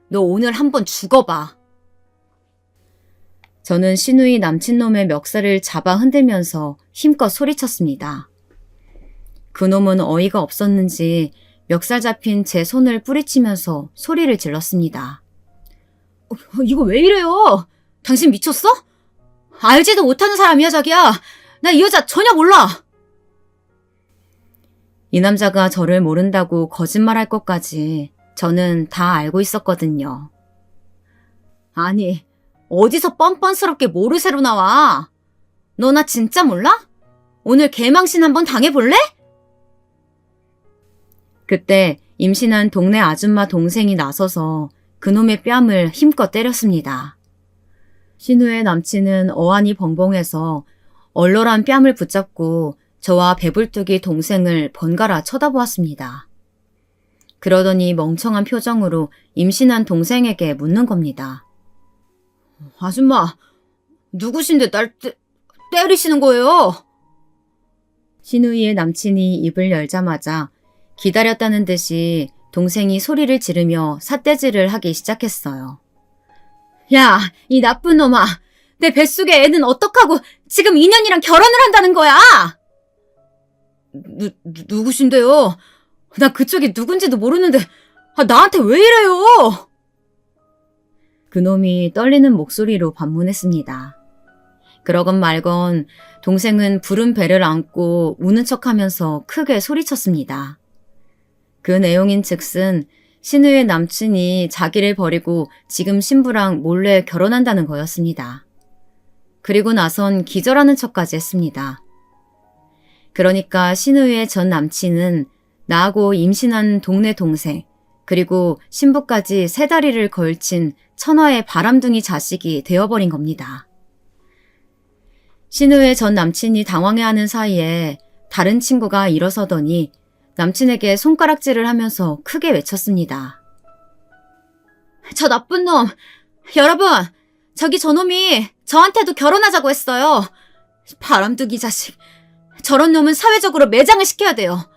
너 오늘 한번 죽어봐. 저는 신우이 남친놈의 멱살을 잡아 흔들면서 힘껏 소리쳤습니다. 그놈은 어이가 없었는지 멱살 잡힌 제 손을 뿌리치면서 소리를 질렀습니다. 이거 왜 이래요? 당신 미쳤어? 알지도 못하는 사람이야 자기야. 나 이 여자 전혀 몰라. 이 남자가 저를 모른다고 거짓말할 것까지 저는 다 알고 있었거든요. 아니, 어디서 뻔뻔스럽게 모르쇠로 나와? 너 나 진짜 몰라? 오늘 개망신 한번 당해볼래? 그때 임신한 동네 아줌마 동생이 나서서 그놈의 뺨을 힘껏 때렸습니다. 신우의 남친은 어안이 벙벙해서 얼얼한 뺨을 붙잡고 저와 배불뚝이 동생을 번갈아 쳐다보았습니다. 그러더니 멍청한 표정으로 임신한 동생에게 묻는 겁니다. 아줌마, 누구신데 날 때리시는 거예요? 신우이의 남친이 입을 열자마자 기다렸다는 듯이 동생이 소리를 지르며 삿대질을 하기 시작했어요. 야, 이 나쁜 놈아. 내 뱃속에 애는 어떡하고 지금 인연이랑 결혼을 한다는 거야? 누구신데요? 나 그쪽이 누군지도 모르는데 나한테 왜 이래요? 그놈이 떨리는 목소리로 반문했습니다. 그러건 말건 동생은 부른 배를 안고 우는 척하면서 크게 소리쳤습니다. 그 내용인 즉슨 신우의 남친이 자기를 버리고 지금 신부랑 몰래 결혼한다는 거였습니다. 그리고 나선 기절하는 척까지 했습니다. 그러니까 신우의 전 남친은 나하고 임신한 동네 동생 그리고 신부까지 세 다리를 걸친 천하의 바람둥이 자식이 되어버린 겁니다. 신우의 전 남친이 당황해하는 사이에 다른 친구가 일어서더니 남친에게 손가락질을 하면서 크게 외쳤습니다. 저 나쁜 놈! 여러분! 저기 저놈이 저한테도 결혼하자고 했어요. 바람둥이 자식. 저런 놈은 사회적으로 매장을 시켜야 돼요.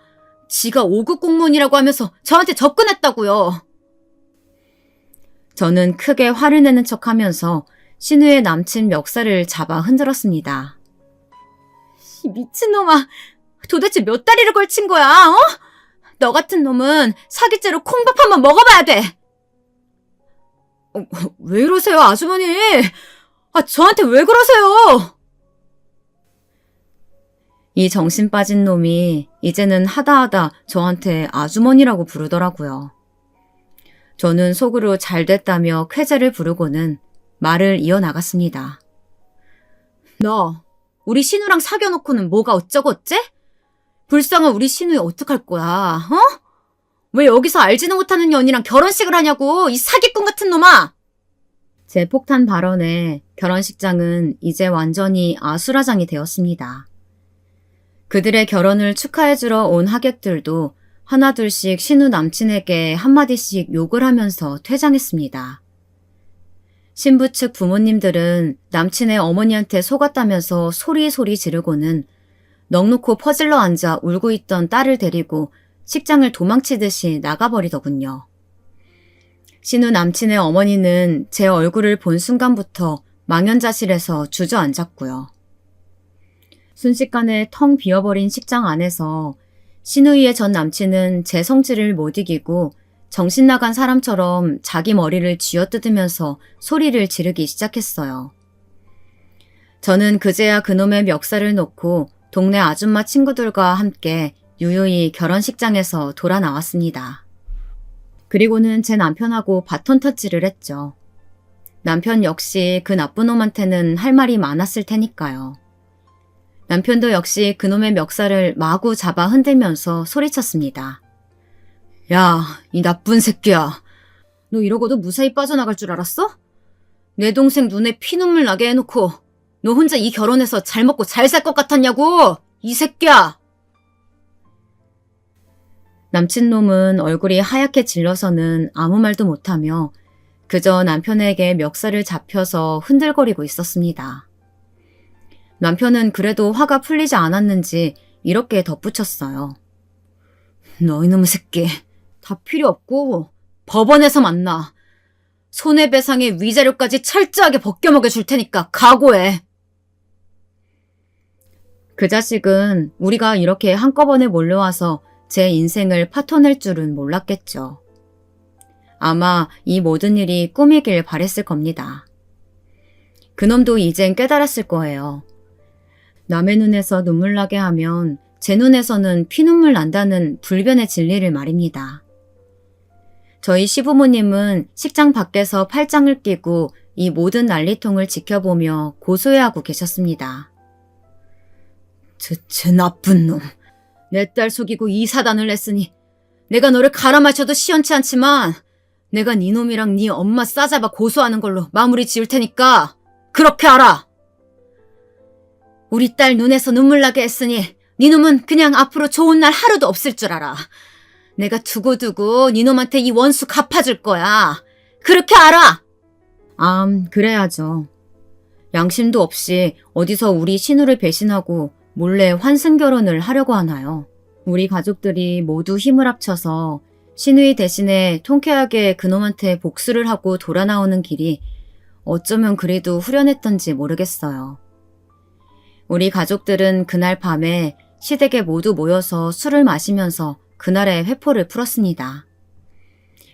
지가 5급 공무원이라고 하면서 저한테 접근했다고요. 저는 크게 화를 내는 척하면서 신우의 남친 멱살을 잡아 흔들었습니다. 미친놈아. 도대체 몇 다리를 걸친 거야, 어? 너 같은 놈은 사기죄로 콩밥 한번 먹어봐야 돼. 왜 이러세요, 아주머니? 저한테 왜 그러세요? 이 정신 빠진 놈이 이제는 하다하다 저한테 아주머니라고 부르더라고요. 저는 속으로 잘됐다며 쾌재를 부르고는 말을 이어나갔습니다. 너, 우리 신우랑 사귀어놓고는 뭐가 어쩌고 어째? 불쌍한 우리 신우이 어떡할 거야, 어? 왜 여기서 알지도 못하는 년이랑 결혼식을 하냐고, 이 사기꾼 같은 놈아! 제 폭탄 발언에 결혼식장은 이제 완전히 아수라장이 되었습니다. 그들의 결혼을 축하해주러 온 하객들도 하나둘씩 신우 남친에게 한마디씩 욕을 하면서 퇴장했습니다. 신부 측 부모님들은 남친의 어머니한테 속았다면서 소리소리 지르고는 넋놓고 퍼질러 앉아 울고 있던 딸을 데리고 식장을 도망치듯이 나가버리더군요. 신우 남친의 어머니는 제 얼굴을 본 순간부터 망연자실해서 주저앉았고요. 순식간에 텅 비어버린 식장 안에서 신우이의 전 남친은 제 성질을 못 이기고 정신 나간 사람처럼 자기 머리를 쥐어뜯으면서 소리를 지르기 시작했어요. 저는 그제야 그놈의 멱살을 놓고 동네 아줌마 친구들과 함께 유유히 결혼식장에서 돌아 나왔습니다. 그리고는 제 남편하고 바톤 터치를 했죠. 남편 역시 그 나쁜 놈한테는 할 말이 많았을 테니까요. 남편도 역시 그놈의 멱살을 마구 잡아 흔들면서 소리쳤습니다. 야, 이 나쁜 새끼야. 너 이러고도 무사히 빠져나갈 줄 알았어? 내 동생 눈에 피눈물 나게 해놓고 너 혼자 이 결혼해서 잘 먹고 잘 살 것 같았냐고! 이 새끼야! 남친놈은 얼굴이 하얗게 질려서는 아무 말도 못하며 그저 남편에게 멱살을 잡혀서 흔들거리고 있었습니다. 남편은 그래도 화가 풀리지 않았는지 이렇게 덧붙였어요. 너 이놈의 새끼, 다 필요 없고 법원에서 만나. 손해배상의 위자료까지 철저하게 벗겨먹여 줄 테니까 각오해. 그 자식은 우리가 이렇게 한꺼번에 몰려와서 제 인생을 파토낼 줄은 몰랐겠죠. 아마 이 모든 일이 꿈이길 바랬을 겁니다. 그놈도 이젠 깨달았을 거예요. 남의 눈에서 눈물 나게 하면 제 눈에서는 피눈물 난다는 불변의 진리를 말입니다. 저희 시부모님은 식장 밖에서 팔짱을 끼고 이 모든 난리통을 지켜보며 고소해하고 계셨습니다. 저 나쁜 놈. 내 딸 속이고 이 사단을 냈으니 내가 너를 갈아 마셔도 시원치 않지만 내가 네 놈이랑 네 엄마 싸잡아 고소하는 걸로 마무리 지을 테니까 그렇게 알아. 우리 딸 눈에서 눈물 나게 했으니 네 놈은 그냥 앞으로 좋은 날 하루도 없을 줄 알아. 내가 두고두고 네 놈한테 이 원수 갚아줄 거야. 그렇게 알아. 그래야죠. 양심도 없이 어디서 우리 신우를 배신하고 몰래 환승결혼을 하려고 하나요? 우리 가족들이 모두 힘을 합쳐서 신우이 대신에 통쾌하게 그놈한테 복수를 하고 돌아 나오는 길이 어쩌면 그래도 후련했던지 모르겠어요. 우리 가족들은 그날 밤에 시댁에 모두 모여서 술을 마시면서 그날의 회포를 풀었습니다.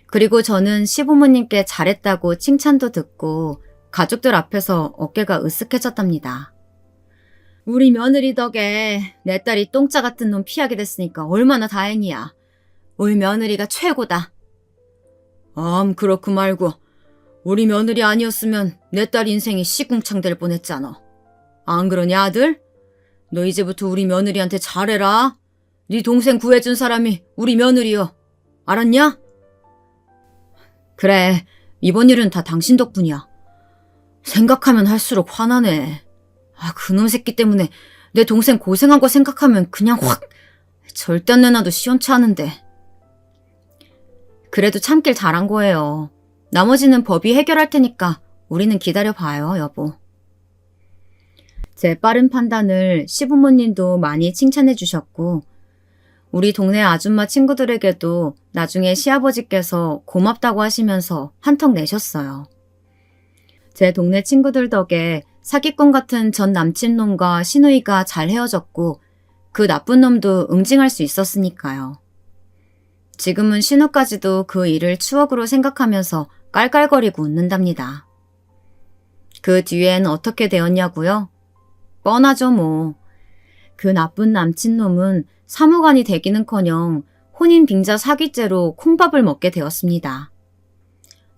그리고 저는 시부모님께 잘했다고 칭찬도 듣고 가족들 앞에서 어깨가 으쓱해졌답니다. 우리 며느리 덕에 내 딸이 똥짜 같은 놈 피하게 됐으니까 얼마나 다행이야. 우리 며느리가 최고다. 그렇고 말고 우리 며느리 아니었으면 내 딸 인생이 시궁창 될 뻔했잖아. 안 그러냐 아들? 너 이제부터 우리 며느리한테 잘해라. 네 동생 구해준 사람이 우리 며느리여. 알았냐? 그래, 이번 일은 다 당신 덕분이야. 생각하면 할수록 화나네. 그놈 새끼 때문에 내 동생 고생한 거 생각하면 그냥 확 절대 안 내놔도 시원치 않은데. 그래도 참길 잘한 거예요. 나머지는 법이 해결할 테니까 우리는 기다려봐요, 여보. 제 빠른 판단을 시부모님도 많이 칭찬해 주셨고 우리 동네 아줌마 친구들에게도 나중에 시아버지께서 고맙다고 하시면서 한턱 내셨어요. 제 동네 친구들 덕에 사기꾼 같은 전 남친놈과 시누이가 잘 헤어졌고 그 나쁜 놈도 응징할 수 있었으니까요. 지금은 신우까지도 그 일을 추억으로 생각하면서 깔깔거리고 웃는답니다. 그 뒤엔 어떻게 되었냐고요? 뻔하죠 뭐. 그 나쁜 남친놈은 사무관이 되기는커녕 혼인 빙자 사기죄로 콩밥을 먹게 되었습니다.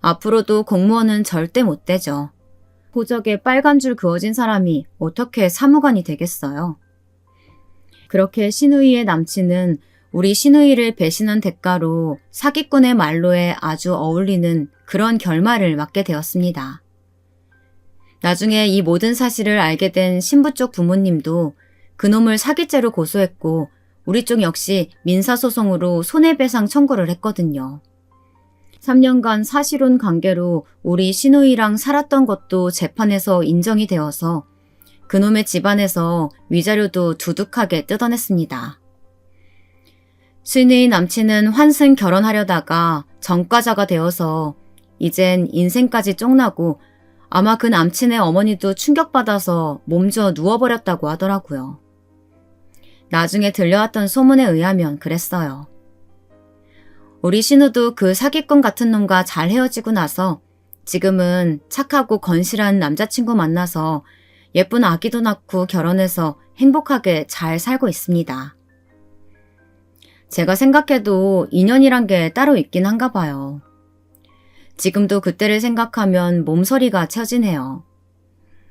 앞으로도 공무원은 절대 못 되죠. 호적에 빨간 줄 그어진 사람이 어떻게 사무관이 되겠어요. 그렇게 시누이의 남친은 우리 시누이를 배신한 대가로 사기꾼의 말로에 아주 어울리는 그런 결말을 맞게 되었습니다. 나중에 이 모든 사실을 알게 된 신부 쪽 부모님도 그놈을 사기죄로 고소했고 우리 쪽 역시 민사소송으로 손해배상 청구를 했거든요. 3년간 사실혼 관계로 우리 시누이랑 살았던 것도 재판에서 인정이 되어서 그놈의 집안에서 위자료도 두둑하게 뜯어냈습니다. 시누이 남친은 환승 결혼하려다가 전과자가 되어서 이젠 인생까지 쫑나고 아마 그 남친의 어머니도 충격받아서 몸져 누워버렸다고 하더라고요. 나중에 들려왔던 소문에 의하면 그랬어요. 우리 신우도 그 사기꾼 같은 놈과 잘 헤어지고 나서 지금은 착하고 건실한 남자친구 만나서 예쁜 아기도 낳고 결혼해서 행복하게 잘 살고 있습니다. 제가 생각해도 인연이란 게 따로 있긴 한가 봐요. 지금도 그때를 생각하면 몸서리가 쳐지네요.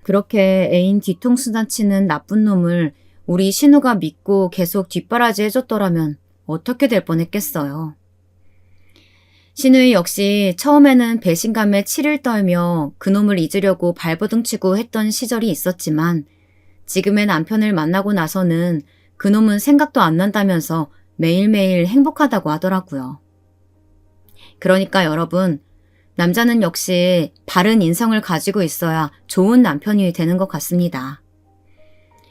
그렇게 애인 뒤통수 다치는 나쁜 놈을 우리 신우가 믿고 계속 뒷바라지 해줬더라면 어떻게 될 뻔했겠어요. 신우이 역시 처음에는 배신감에 치를 떨며 그놈을 잊으려고 발버둥치고 했던 시절이 있었지만 지금의 남편을 만나고 나서는 그놈은 생각도 안 난다면서 매일매일 행복하다고 하더라고요. 그러니까 여러분, 남자는 역시 바른 인성을 가지고 있어야 좋은 남편이 되는 것 같습니다.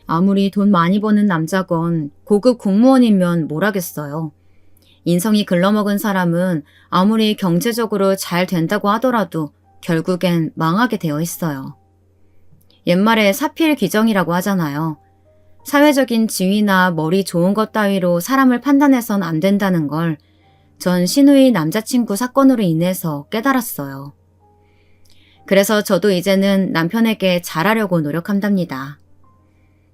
아무리 돈 많이 버는 남자건 고급 공무원이면 뭘 하겠어요. 인성이 글러먹은 사람은 아무리 경제적으로 잘 된다고 하더라도 결국엔 망하게 되어 있어요. 옛말에 사필귀정이라고 하잖아요. 사회적인 지위나 머리 좋은 것 따위로 사람을 판단해선 안 된다는 걸 전 신우이 남자친구 사건으로 인해서 깨달았어요. 그래서 저도 이제는 남편에게 잘하려고 노력한답니다.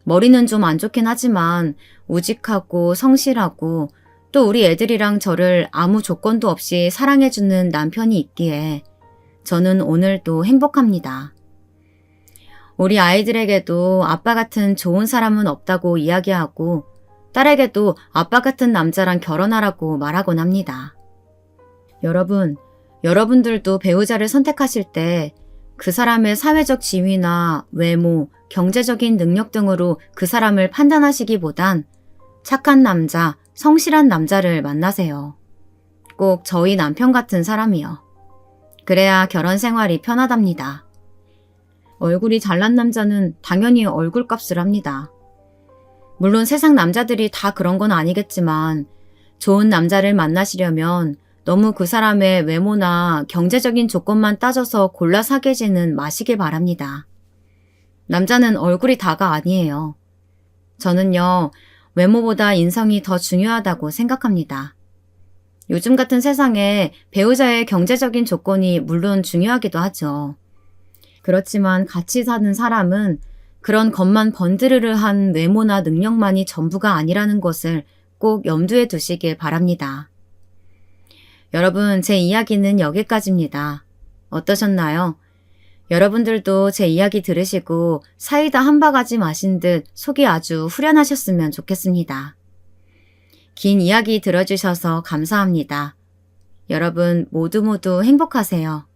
머리는 좀 안 좋긴 하지만 우직하고 성실하고 또 우리 애들이랑 저를 아무 조건도 없이 사랑해주는 남편이 있기에 저는 오늘도 행복합니다. 우리 아이들에게도 아빠 같은 좋은 사람은 없다고 이야기하고 딸에게도 아빠 같은 남자랑 결혼하라고 말하곤 합니다. 여러분, 여러분들도 배우자를 선택하실 때 그 사람의 사회적 지위나 외모, 경제적인 능력 등으로 그 사람을 판단하시기보단 착한 남자, 성실한 남자를 만나세요. 꼭 저희 남편 같은 사람이요. 그래야 결혼 생활이 편하답니다. 얼굴이 잘난 남자는 당연히 얼굴값을 합니다. 물론 세상 남자들이 다 그런 건 아니겠지만 좋은 남자를 만나시려면 너무 그 사람의 외모나 경제적인 조건만 따져서 골라 사귀지는 마시길 바랍니다. 남자는 얼굴이 다가 아니에요. 저는요, 외모보다 인성이 더 중요하다고 생각합니다. 요즘 같은 세상에 배우자의 경제적인 조건이 물론 중요하기도 하죠. 그렇지만 같이 사는 사람은 그런 것만 번드르르한 외모나 능력만이 전부가 아니라는 것을 꼭 염두에 두시길 바랍니다. 여러분, 제 이야기는 여기까지입니다. 어떠셨나요? 여러분들도 제 이야기 들으시고 사이다 한 바가지 마신 듯 속이 아주 후련하셨으면 좋겠습니다. 긴 이야기 들어주셔서 감사합니다. 여러분 모두 행복하세요.